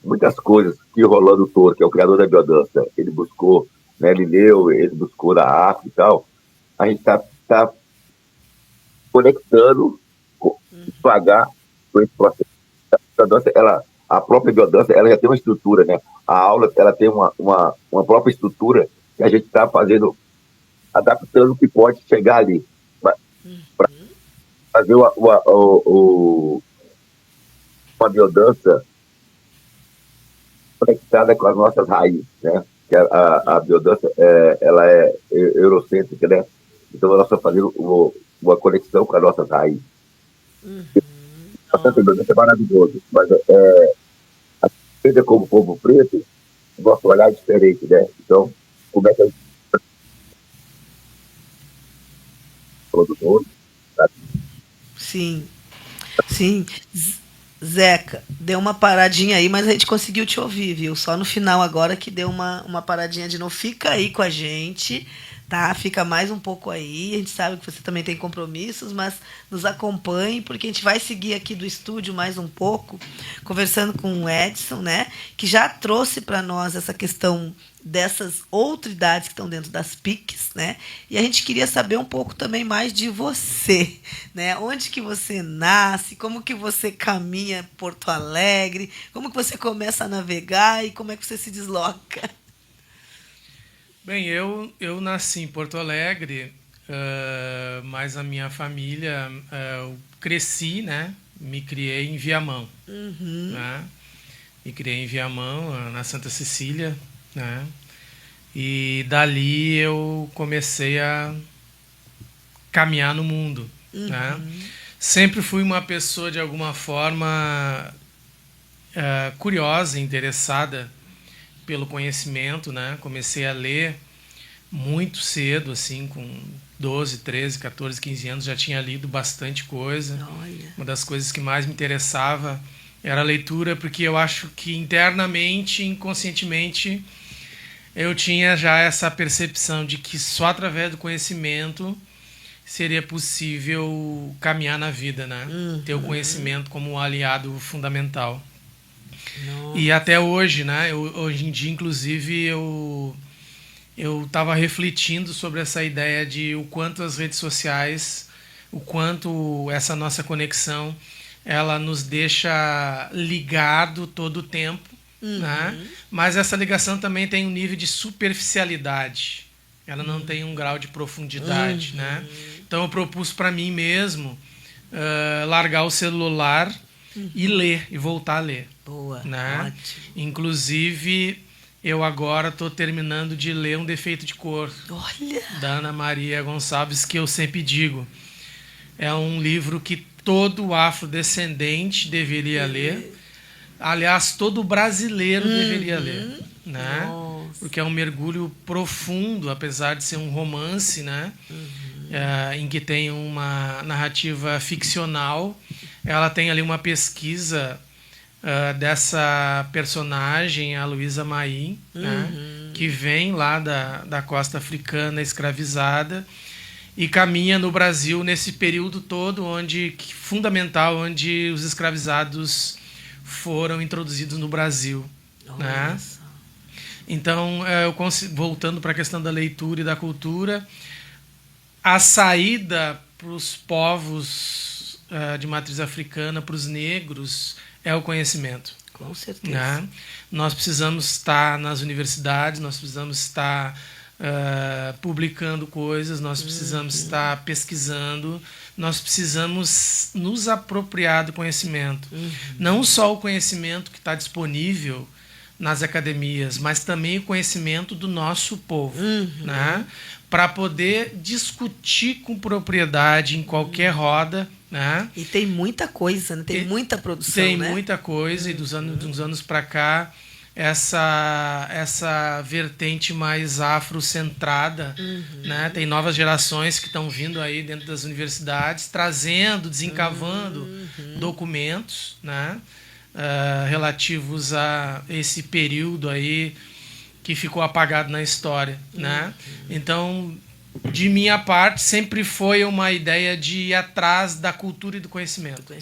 muitas coisas que o Rolando Toro, que é o criador da biodança, ele buscou, né, ele leu, ele buscou da África e tal, a gente tá conectando devagar com esse processo. A biodança, a própria biodança, ela já tem uma estrutura, né? A aula, ela tem uma própria estrutura que a gente está fazendo, adaptando o que pode chegar ali. Para fazer uma biodança conectada com as nossas raízes, né? Que a biodança ela é eurocêntrica, né? Então nós estamos fazendo uma conexão com as nossas raízes. A biodança é maravilhoso, mas a gente como povo preto, o nosso olhar é diferente, né? Então, como é que a gente produtor, sabe? Sim, sim. Zeca, deu uma paradinha aí, mas a gente conseguiu te ouvir, viu? Só no final agora que deu uma paradinha de novo. Fica aí com a gente, tá? Fica mais um pouco aí. A gente sabe que você também tem compromissos, mas nos acompanhe, porque a gente vai seguir aqui do estúdio mais um pouco, conversando com o Edson, né? Que já trouxe para nós essa questão dessas outridades que estão dentro das PICs, né? E a gente queria saber um pouco também mais de você, né? Onde que você nasce, como que você caminha Porto Alegre, como que você começa a navegar e como é que você se desloca? Bem, eu nasci em Porto Alegre, mas a minha família, eu cresci, né? Me criei em Viamão, né? Me criei em Viamão, na Santa Cecília, né? E dali eu comecei a caminhar no mundo, né? Sempre fui uma pessoa de alguma forma curiosa, interessada pelo conhecimento, né? Comecei a ler muito cedo, assim, com 12, 13, 14, 15 anos, já tinha lido bastante coisa. Olha. Uma das coisas que mais me interessava era a leitura, porque eu acho que internamente, inconscientemente, eu tinha já essa percepção de que só através do conhecimento seria possível caminhar na vida, né? Ter o conhecimento como um aliado fundamental. Nossa. E até hoje, né? Hoje em dia, inclusive, eu estava refletindo sobre essa ideia de o quanto as redes sociais, o quanto essa nossa conexão, ela nos deixa ligado todo o tempo, né? Mas essa ligação também tem um nível de superficialidade. Ela não tem um grau de profundidade, né? Então eu propus para mim mesmo largar o celular e ler, e voltar a ler. Boa, né? ótimo. Inclusive, eu agora estou terminando de ler Um Defeito de Cor, Olha! da Ana Maria Gonçalves, que eu sempre digo, é um livro que todo afrodescendente deveria ler. Aliás, todo brasileiro deveria ler, né? Nossa. Porque é um mergulho profundo, apesar de ser um romance, né? Em que tem uma narrativa ficcional. Ela tem ali uma pesquisa dessa personagem, a Luísa Maim, né? Que vem lá da costa africana escravizada e caminha no Brasil nesse período todo fundamental, onde os escravizados foram introduzidos no Brasil, né? Então, voltando para a questão da leitura e da cultura, a saída para os povos de matriz africana, para os negros, é o conhecimento. Com certeza. Né? Nós precisamos estar nas universidades, nós precisamos estar publicando coisas, nós precisamos estar pesquisando, nós precisamos nos apropriar do conhecimento. Não só o conhecimento que está disponível nas academias, mas também o conhecimento do nosso povo, né? Para poder discutir com propriedade em qualquer roda, né? E tem muita coisa, né? Tem muita produção, tem né? muita coisa, e dos anos para cá, essa vertente mais afrocentrada, né? Tem novas gerações que estão vindo aí dentro das universidades, trazendo, desencavando documentos, né? Relativos a esse período aí que ficou apagado na história, né? Então, de minha parte, sempre foi uma ideia de ir atrás da cultura e do conhecimento.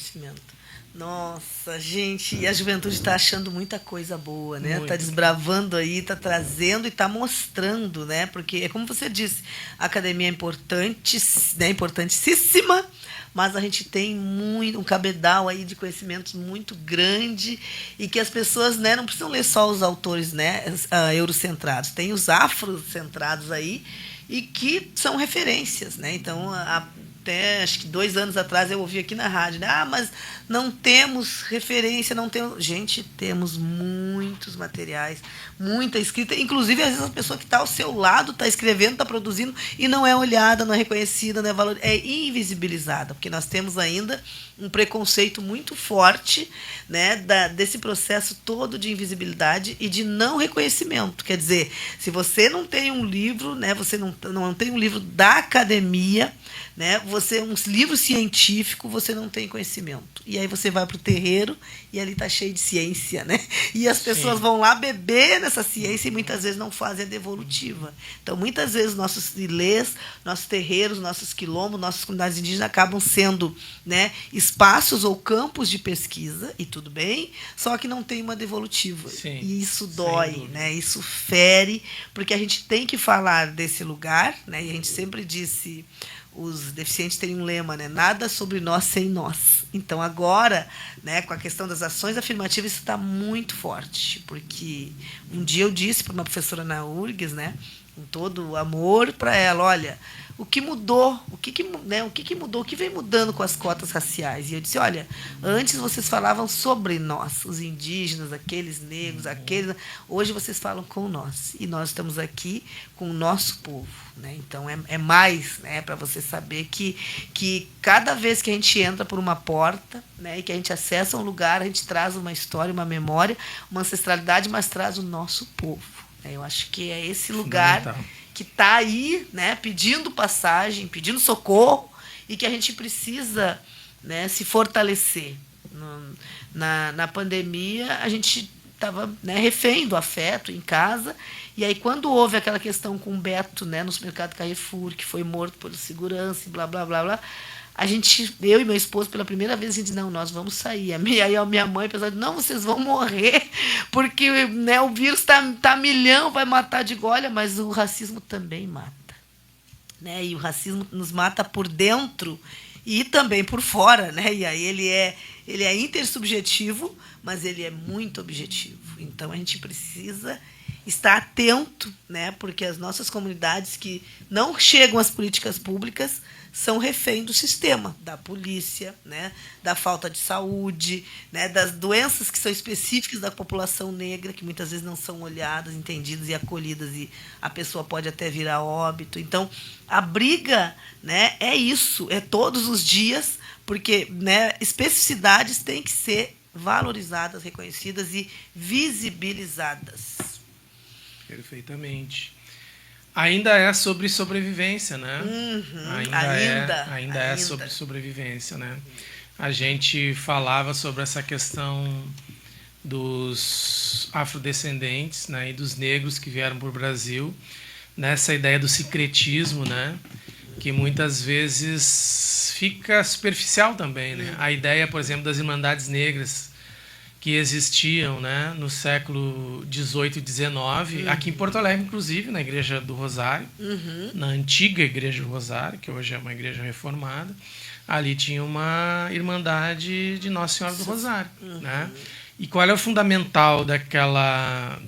Nossa, gente, e a juventude está achando muita coisa boa, né? Muito. Está desbravando aí, está trazendo e está mostrando, né? Porque, é como você disse, a academia é importante, né? Importantíssima, mas a gente tem um cabedal aí de conhecimentos muito grande e que as pessoas, né, não precisam ler só os autores, né, eurocentrados, tem os afrocentrados aí e que são referências, né? Então, até acho que 2 anos atrás eu ouvi aqui na rádio, né? Mas não temos referência, não temos... Gente, temos muitos materiais, muita escrita, inclusive às vezes a pessoa que está ao seu lado está escrevendo, está produzindo e não é olhada, não é reconhecida, não é é invisibilizada, porque nós temos ainda um preconceito muito forte, né, desse processo todo de invisibilidade e de não reconhecimento. Quer dizer, se você não tem um livro, né, você não tem um livro da academia, né, um livro científico, você não tem conhecimento. E aí você vai para o terreiro e ali está cheio de ciência, né? E as pessoas vão lá beber nessa ciência e muitas vezes não fazem a devolutiva. Então, muitas vezes, nossos ilês, nossos terreiros, nossos quilombos, nossas comunidades indígenas acabam sendo, né, espaços ou campos de pesquisa, e tudo bem, só que não tem uma devolutiva. Sim, e isso dói, né? Isso fere, porque a gente tem que falar desse lugar, né? E a gente sempre disse... Os deficientes têm um lema, né? Nada sobre nós sem nós. Então, agora, né, com a questão das ações afirmativas, isso está muito forte. Porque um dia eu disse para uma professora na URGS, né, com todo o amor para ela, olha, o que mudou, o que mudou, o que vem mudando com as cotas raciais? E eu disse, olha, antes vocês falavam sobre nós, os indígenas, aqueles negros, aqueles... Hoje vocês falam com nós. E nós estamos aqui com o nosso povo. Né? Então, é mais, né, para você saber que cada vez que a gente entra por uma porta, né, e que a gente acessa um lugar, a gente traz uma história, uma memória, uma ancestralidade, mas traz o nosso povo. Né? Eu acho que é esse lugar que está aí, né, pedindo passagem, pedindo socorro, e que a gente precisa, né, se fortalecer. Na pandemia, a gente estava, né, refém do afeto em casa, e aí quando houve aquela questão com o Beto, né, no supermercado Carrefour, que foi morto por segurança e blá, blá, blá, blá, eu e meu esposo, pela primeira vez, a gente disse, não, nós vamos sair. Aí a minha mãe pensou, não, vocês vão morrer, porque, né, o vírus tá milhão, vai matar de golha, mas o racismo também mata. Né? E o racismo nos mata por dentro e também por fora, né? E aí ele é intersubjetivo, mas ele é muito objetivo. Então a gente precisa estar atento, né? Porque as nossas comunidades que não chegam às políticas públicas são refém do sistema, da polícia, né? Da falta de saúde, né? Das doenças que são específicas da população negra, que muitas vezes não são olhadas, entendidas e acolhidas, e a pessoa pode até virar óbito. Então, a briga, né, é isso, é todos os dias, porque, né, especificidades têm que ser valorizadas, reconhecidas e visibilizadas. Perfeitamente. Ainda é sobre sobrevivência, né? Ainda é sobre sobrevivência, né? A gente falava sobre essa questão dos afrodescendentes, né, e dos negros que vieram para o Brasil, nessa ideia do sincretismo, né, que muitas vezes fica superficial também, né? A ideia, por exemplo, das Irmandades Negras que existiam, né, no século XVIII e XIX, aqui em Porto Alegre, inclusive, na Igreja do Rosário, na antiga Igreja do Rosário, que hoje é uma igreja reformada, ali tinha uma Irmandade de Nossa Senhora do Rosário. Né? E qual é o fundamental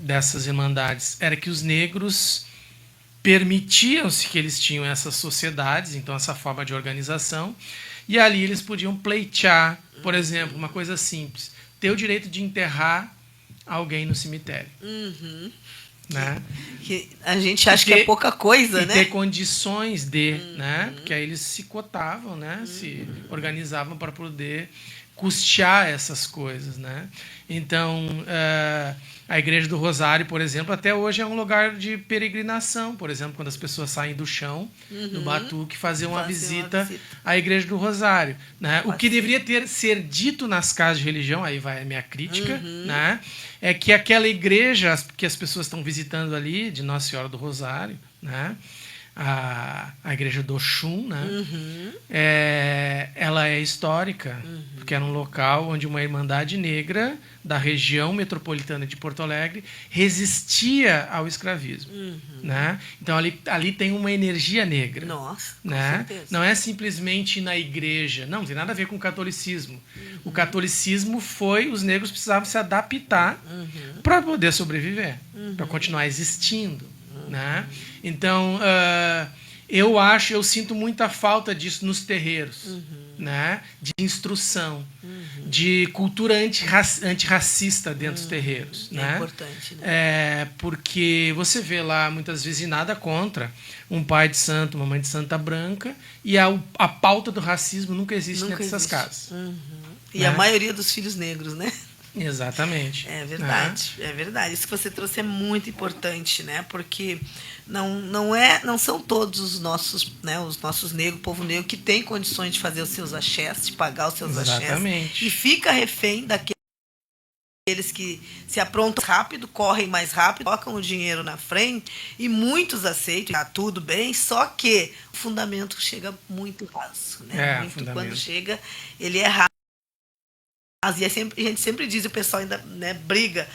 dessas Irmandades? Era que os negros permitiam-se que eles tinham essas sociedades, então essa forma de organização, e ali eles podiam pleitear, por exemplo, uma coisa simples, ter o direito de enterrar alguém no cemitério. Né? Que a gente acha que é pouca coisa, né? E ter condições de, né? Porque aí eles se cotavam, né? Se organizavam para poder custear essas coisas, né? Então, a Igreja do Rosário, por exemplo, até hoje é um lugar de peregrinação. Por exemplo, quando as pessoas saem do chão, do batuque, fazer uma visita à Igreja do Rosário. Né? O que deveria ser dito nas casas de religião, aí vai a minha crítica, né? É que aquela igreja que as pessoas estão visitando ali, de Nossa Senhora do Rosário, né? A igreja do Oxum, né? Ela é histórica, porque era um local onde uma irmandade negra da região metropolitana de Porto Alegre resistia ao escravismo. Né? Então ali tem uma energia negra. Nossa, com né? certeza. Não é simplesmente na igreja, não tem nada a ver com o catolicismo. O catolicismo os negros precisavam se adaptar para poder sobreviver, para continuar existindo. Né? Então, eu sinto muita falta disso nos terreiros, né? De instrução, de cultura antirracista dentro dos terreiros. Né? É importante. Né? Porque você vê lá, muitas vezes, e nada contra um pai de santo, uma mãe de santa branca, e a pauta do racismo nunca existe dentro dessas casas. E a maioria dos filhos negros, né? Exatamente. É verdade, é verdade. Isso que você trouxe é muito importante, né? Porque não são todos os nossos, né, os nossos negros, o povo negro, que tem condições de fazer os seus axés, de pagar os seus Exatamente. axés. E fica refém daqueles que se aprontam rápido, correm mais rápido, colocam o dinheiro na frente, e muigente aceitam, tá tudo bem, só que o fundamento chega muito raso. Né? Quando chega, ele é raso. E a gente sempre diz, o pessoal ainda, né, briga.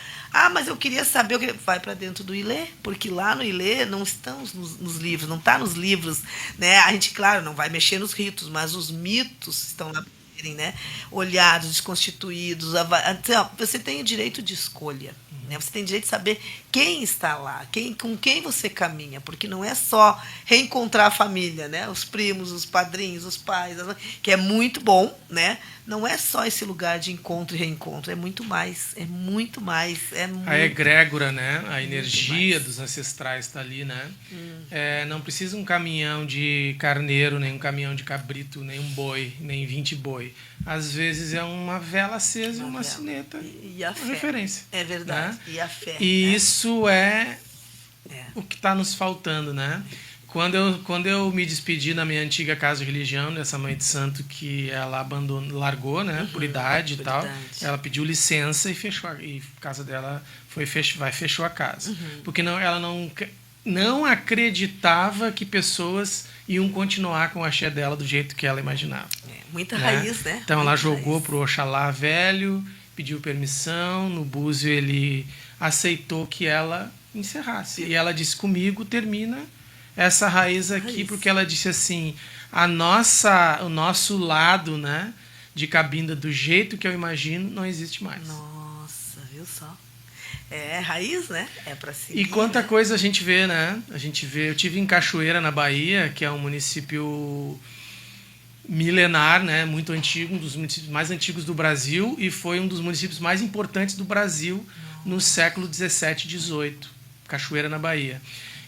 Mas eu queria saber vai para dentro do ILE, porque lá no ILE não estão nos livros, não está nos livros. Né? A gente, claro, não vai mexer nos ritos, mas os mitos estão lá, né, olhados, desconstituídos. Você tem o direito de escolha. Né? Você tem direito de saber quem está lá, com quem você caminha, porque não é só reencontrar a família, né? Os primos, os padrinhos, os pais, que é muito bom, né? Não é só esse lugar de encontro e reencontro, é muito mais, a egrégora, né? A energia dos ancestrais está ali, né? Não precisa um caminhão de carneiro, nem um caminhão de cabrito, nem um boi, nem 20 boi. Às vezes é uma vela acesa e uma sineta. E a fé. Referência. É verdade. Né? E a fé. E né? isso é o que está nos faltando, né? Quando eu me despedi da minha antiga casa de religião, dessa mãe de santo que ela largou, né, por idade e tal, ela pediu licença e fechou, e a casa dela fechou a casa. Porque ela não não acreditava que pessoas iam continuar com o axé dela do jeito que ela imaginava. Muita né? raiz, né? Então muita ela jogou raiz. pro Oxalá velho, pediu permissão, no búzio ele aceitou que ela encerrasse. E ela disse comigo, termina essa raiz aqui, porque ela disse assim, o nosso lado, né, de cabinda do jeito que eu imagino, não existe mais. Nossa, viu só? É raiz, né? É para seguir. E quanta né? coisa a gente vê, né? Eu tive em Cachoeira, na Bahia, que é um município milenar, né, muito antigo, um dos municípios mais antigos do Brasil, e foi um dos municípios mais importantes do Brasil no século 17 e 18, Cachoeira, na Bahia.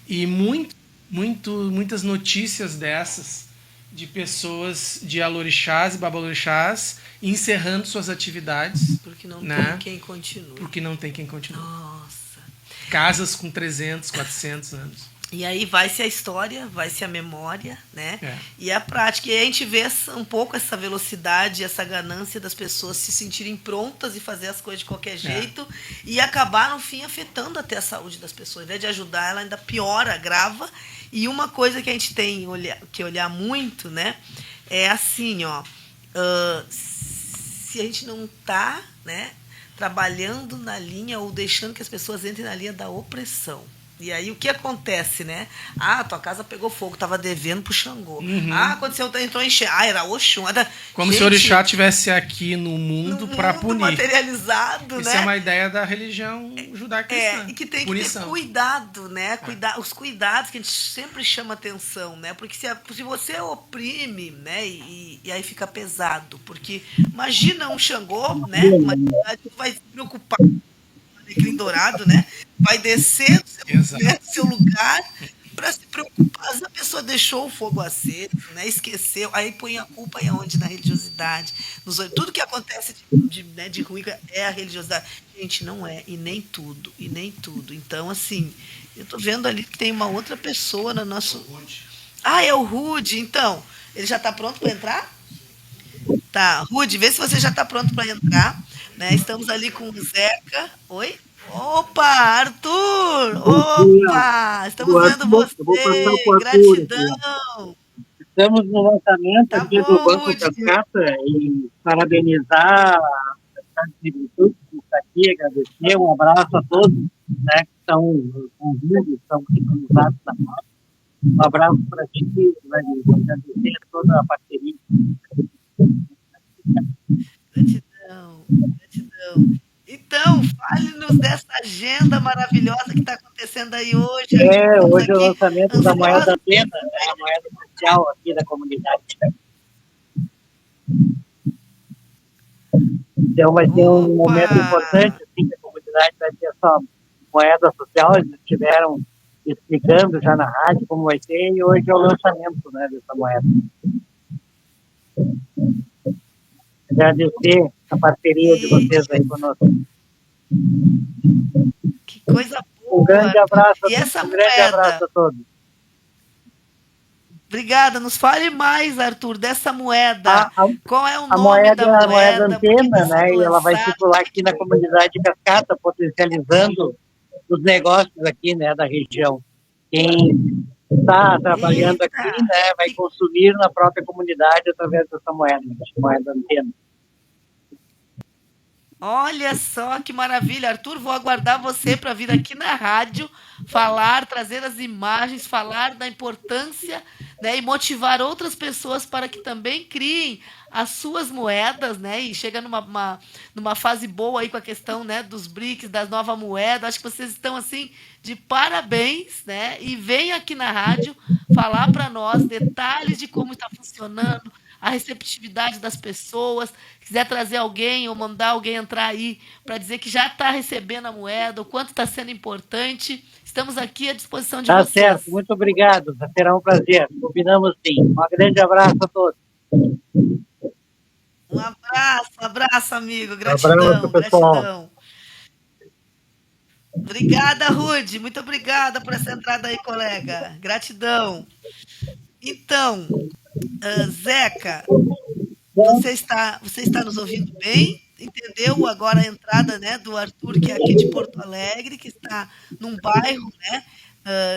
E muitas notícias dessas de pessoas de alorixás e babalorixás encerrando suas atividades. Porque não né? tem quem continue. Porque não tem quem continue. Nossa. Casas com 300, 400 anos. E aí vai-se a história, vai-se a memória, né? É. E a prática. E a gente vê um pouco essa velocidade, essa ganância das pessoas se sentirem prontas e fazer as coisas de qualquer jeito e acabar, no fim, afetando até a saúde das pessoas. Ao invés de ajudar, ela ainda piora, agrava. E uma coisa que a gente tem que olhar muito, né? É assim, ó. Se a gente não está, né, trabalhando na linha ou deixando que as pessoas entrem na linha da opressão. E aí o que acontece, né? Ah, tua casa pegou fogo, tava devendo pro Xangô. Ah, aconteceu, entrou em enchente. Ah, era Oxum. Como se o orixá estivesse aqui no mundo para punir. Materializado, Isso né? é uma ideia da religião judaico-cristã. E que tem Punição. que ter cuidado, né? Os cuidados que a gente sempre chama atenção, né? Porque se você oprime, né? E aí fica pesado. Porque imagina um Xangô, né? Uma entidade que vai se preocupar com o alecrim dourado, né? Vai descer do seu lugar para se preocupar. Se a pessoa deixou o fogo aceso, né? Esqueceu, aí põe a culpa aí onde? Na religiosidade. Tudo que acontece de ruim é a religiosidade. Gente, não é, e nem tudo. Então, assim, eu estou vendo ali que tem uma outra pessoa no nosso... Ah, é o Rude, então. Ele já está pronto para entrar? Tá, Rude, vê se você já está pronto para entrar. Né? Estamos ali com o Zeca. Oi? Opa, Arthur! Opa! Estamos vendo você! Gratidão! Estamos no lançamento Tá aqui bom, do Banco Rude. Cascata e parabenizar a Secretaria que está aqui, agradecer, um abraço a todos, né, que estão convidos, estão sintonizados na nossa. Um abraço para ti, agradecer toda a parceria. Gratidão. Então, fale-nos dessa agenda maravilhosa que está acontecendo aí hoje. Hoje é o lançamento da moeda antena, né, a moeda social aqui da comunidade. Então vai ser um momento importante, assim, que a comunidade vai ter essa moeda social, eles estiveram explicando já na rádio como vai ser, e hoje é o lançamento, né, dessa moeda. Agradecer a parceria de vocês aí conosco. Que coisa boa. Um grande abraço, grande abraço a todos. Obrigada. Nos fale mais, Arthur, dessa moeda. Qual é o nome moeda, da moeda? A moeda antena, né? E ela vai circular aqui na comunidade de Cascata, potencializando os negócios aqui, né, da região. Quem está trabalhando aqui, né, vai consumir na própria comunidade através dessa moeda antena. Olha só que maravilha, Arthur. Vou aguardar você para vir aqui na rádio falar, trazer as imagens, falar da importância, né, e motivar outras pessoas para que também criem as suas moedas, né? E chega numa fase boa aí com a questão, né, dos BRICS, das novas moedas. Acho que vocês estão assim de parabéns, né? E vem aqui na rádio falar para nós detalhes de como está funcionando, a receptividade das pessoas. Quiser trazer alguém ou mandar alguém entrar aí para dizer que já está recebendo a moeda, o quanto está sendo importante, estamos aqui à disposição de vocês. Tá certo, muito obrigado, será um prazer. Combinamos sim. Um grande abraço a todos. Um abraço, amigo. Gratidão, abraço, pessoal. Gratidão. Obrigada, Rude. Muito obrigada por essa entrada aí, colega. Gratidão. Então, Zeca, você está nos ouvindo bem? Entendeu agora a entrada, né, do Arthur, que é aqui de Porto Alegre, que está num bairro, né,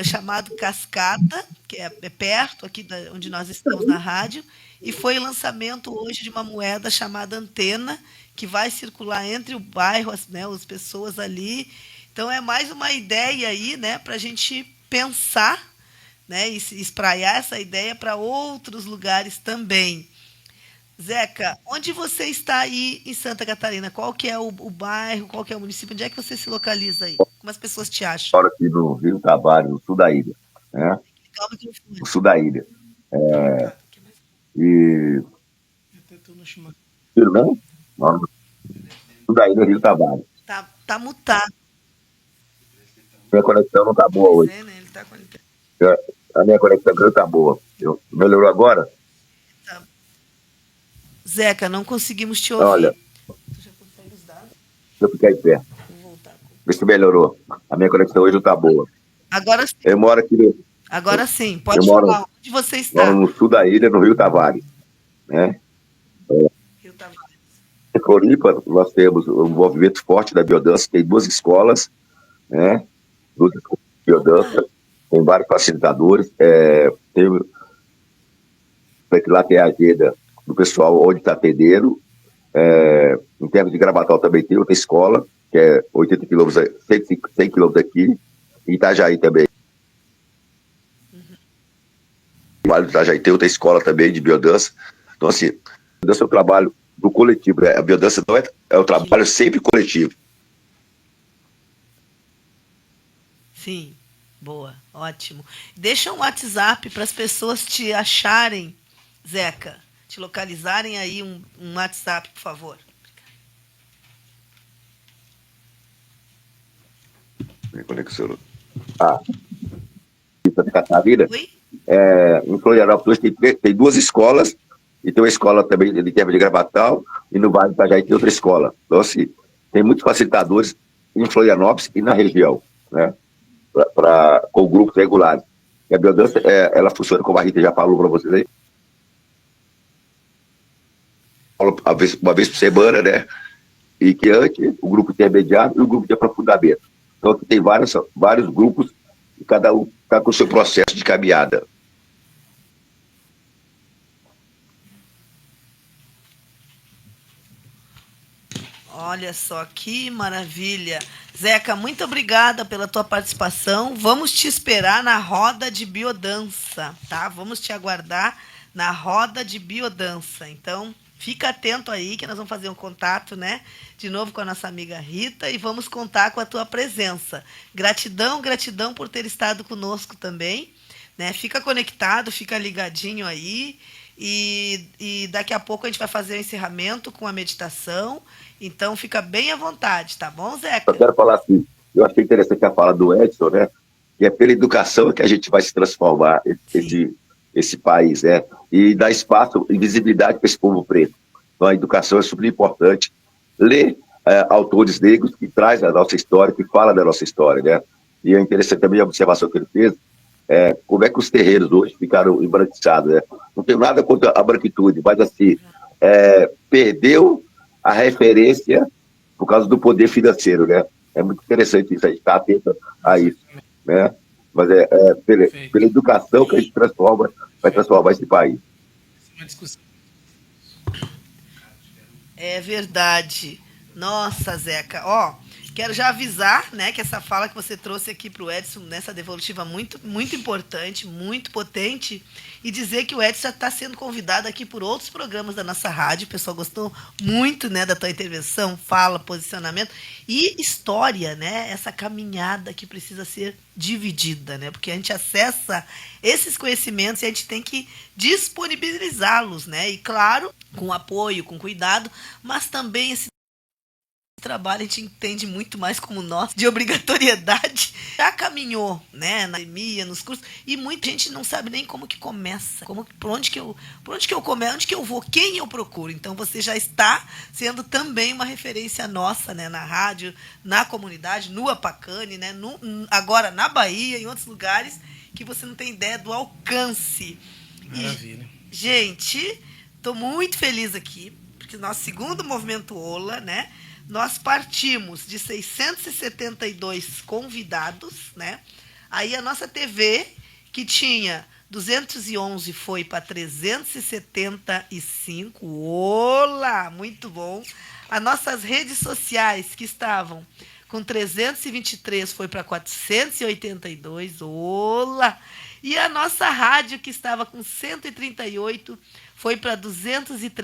chamado Cascata, que é perto aqui onde nós estamos na rádio, e foi o lançamento hoje de uma moeda chamada Antena, que vai circular entre o bairro, né, as pessoas ali. Então, é mais uma ideia aí, né, para a gente pensar, né, e espraiar essa ideia para outros lugares também. Zeca, onde você está aí em Santa Catarina? Qual que é o bairro, qual que é o município? Onde é que você se localiza aí? Como as pessoas te acham? Moro aqui no Rio Tavares, no sul da ilha, né? No sul da ilha. E... Filho, não? Moro no sul da ilha, Rio Tavares. Tá mutado. Minha conexão não tá boa hoje. Né? Ele tá com a minha conexão não tá boa. Melhorou agora? Tá. Zeca, não conseguimos te ouvir. Olha, Tu já consegue os dados? deixa eu ficar em pé. Vou voltar. Vê se melhorou. A minha conexão hoje não tá boa. Agora sim. Eu moro aqui Agora sim. Pode falar. Onde você está? Moro no sul da ilha, no Rio Tavares. Né? Rio Tavares. Em Floripa, nós temos um movimento forte da biodança. Tem 2 escolas, né? 2 escolas de biodança. Tem vários facilitadores. Lá tem a agenda do pessoal onde está Pedreiro. Em termos de Gravatal também tem outra escola, que é 80 quilômetros, 100 quilômetros aqui. Em Itajaí também. Vale do Itajaí tem outra escola também de biodança. Então, assim, a biodança é um trabalho do coletivo. A biodança não é um trabalho sempre coletivo. Sim, boa, ótimo. Deixa um WhatsApp para as pessoas te acharem, Zeca, te localizarem aí um WhatsApp, por favor. Minha conexão. Em Santa Catarina. Oi? Em Florianópolis tem 2 escolas, e tem uma escola também de termo de Gravatal, e no Vale do Itajaí tem outra escola. Então, assim, tem muitos facilitadores em Florianópolis e na região, né? Com grupos regulares. E a biodança, ela funciona como a Rita já falou para vocês aí. Uma vez por semana, né? E que antes, o grupo intermediário e o grupo de aprofundamento. Então, aqui tem vários grupos, e cada um está com o seu processo de caminhada. Olha só que maravilha. Zeca, muito obrigada pela tua participação. Vamos te esperar na roda de biodança, tá? Vamos te aguardar na roda de biodança. Então, fica atento aí que nós vamos fazer um contato, né? De novo com a nossa amiga Rita e vamos contar com a tua presença. Gratidão, gratidão por ter estado conosco também, né? Fica conectado, fica ligadinho aí e daqui a pouco a gente vai fazer o encerramento com a meditação. Então, fica bem à vontade, tá bom, Zeca? Eu quero falar assim, eu achei interessante a fala do Edson, né? Que é pela educação que a gente vai se transformar esse país, né? E dar espaço e visibilidade para esse povo preto. Então, a educação é super importante. Ler autores negros que trazem a nossa história, que falam da nossa história, né? E é interessante também a observação que ele fez, como é que os terreiros hoje ficaram embranquiçados, né? Não tenho nada contra a branquitude, mas assim, perdeu a referência por causa do poder financeiro, né? É muito interessante isso, a gente está atento a isso, né? Mas pela educação que a gente vai transformar esse país. É verdade. Nossa, Zeca. Ó, quero já avisar, né, que essa fala que você trouxe aqui para o Edson, nessa devolutiva muito, muito importante, muito potente, e dizer que o Edson já está sendo convidado aqui por outros programas da nossa rádio. O pessoal gostou muito, né, da tua intervenção, fala, posicionamento e história, né, essa caminhada que precisa ser dividida, né, porque a gente acessa esses conhecimentos e a gente tem que disponibilizá-los, né, e claro, com apoio, com cuidado, mas também esse trabalho a gente entende muito mais como nós, de obrigatoriedade. Já caminhou, né, na academia, nos cursos, e muita gente não sabe nem como que começa, por onde que eu começo, onde que eu vou, quem eu procuro. Então você já está sendo também uma referência nossa, né, na rádio, na comunidade, no Apacane, né, agora na Bahia, em outros lugares, que você não tem ideia do alcance. Maravilha. E, gente, estou muito feliz aqui, porque nosso segundo movimento Ola, né, nós partimos de 672 convidados, né? Aí a nossa TV, que tinha 211, foi para 375. Olá, muito bom. As nossas redes sociais, que estavam com 323, foi para 482. Olá! E a nossa rádio, que estava com 138, foi para 203.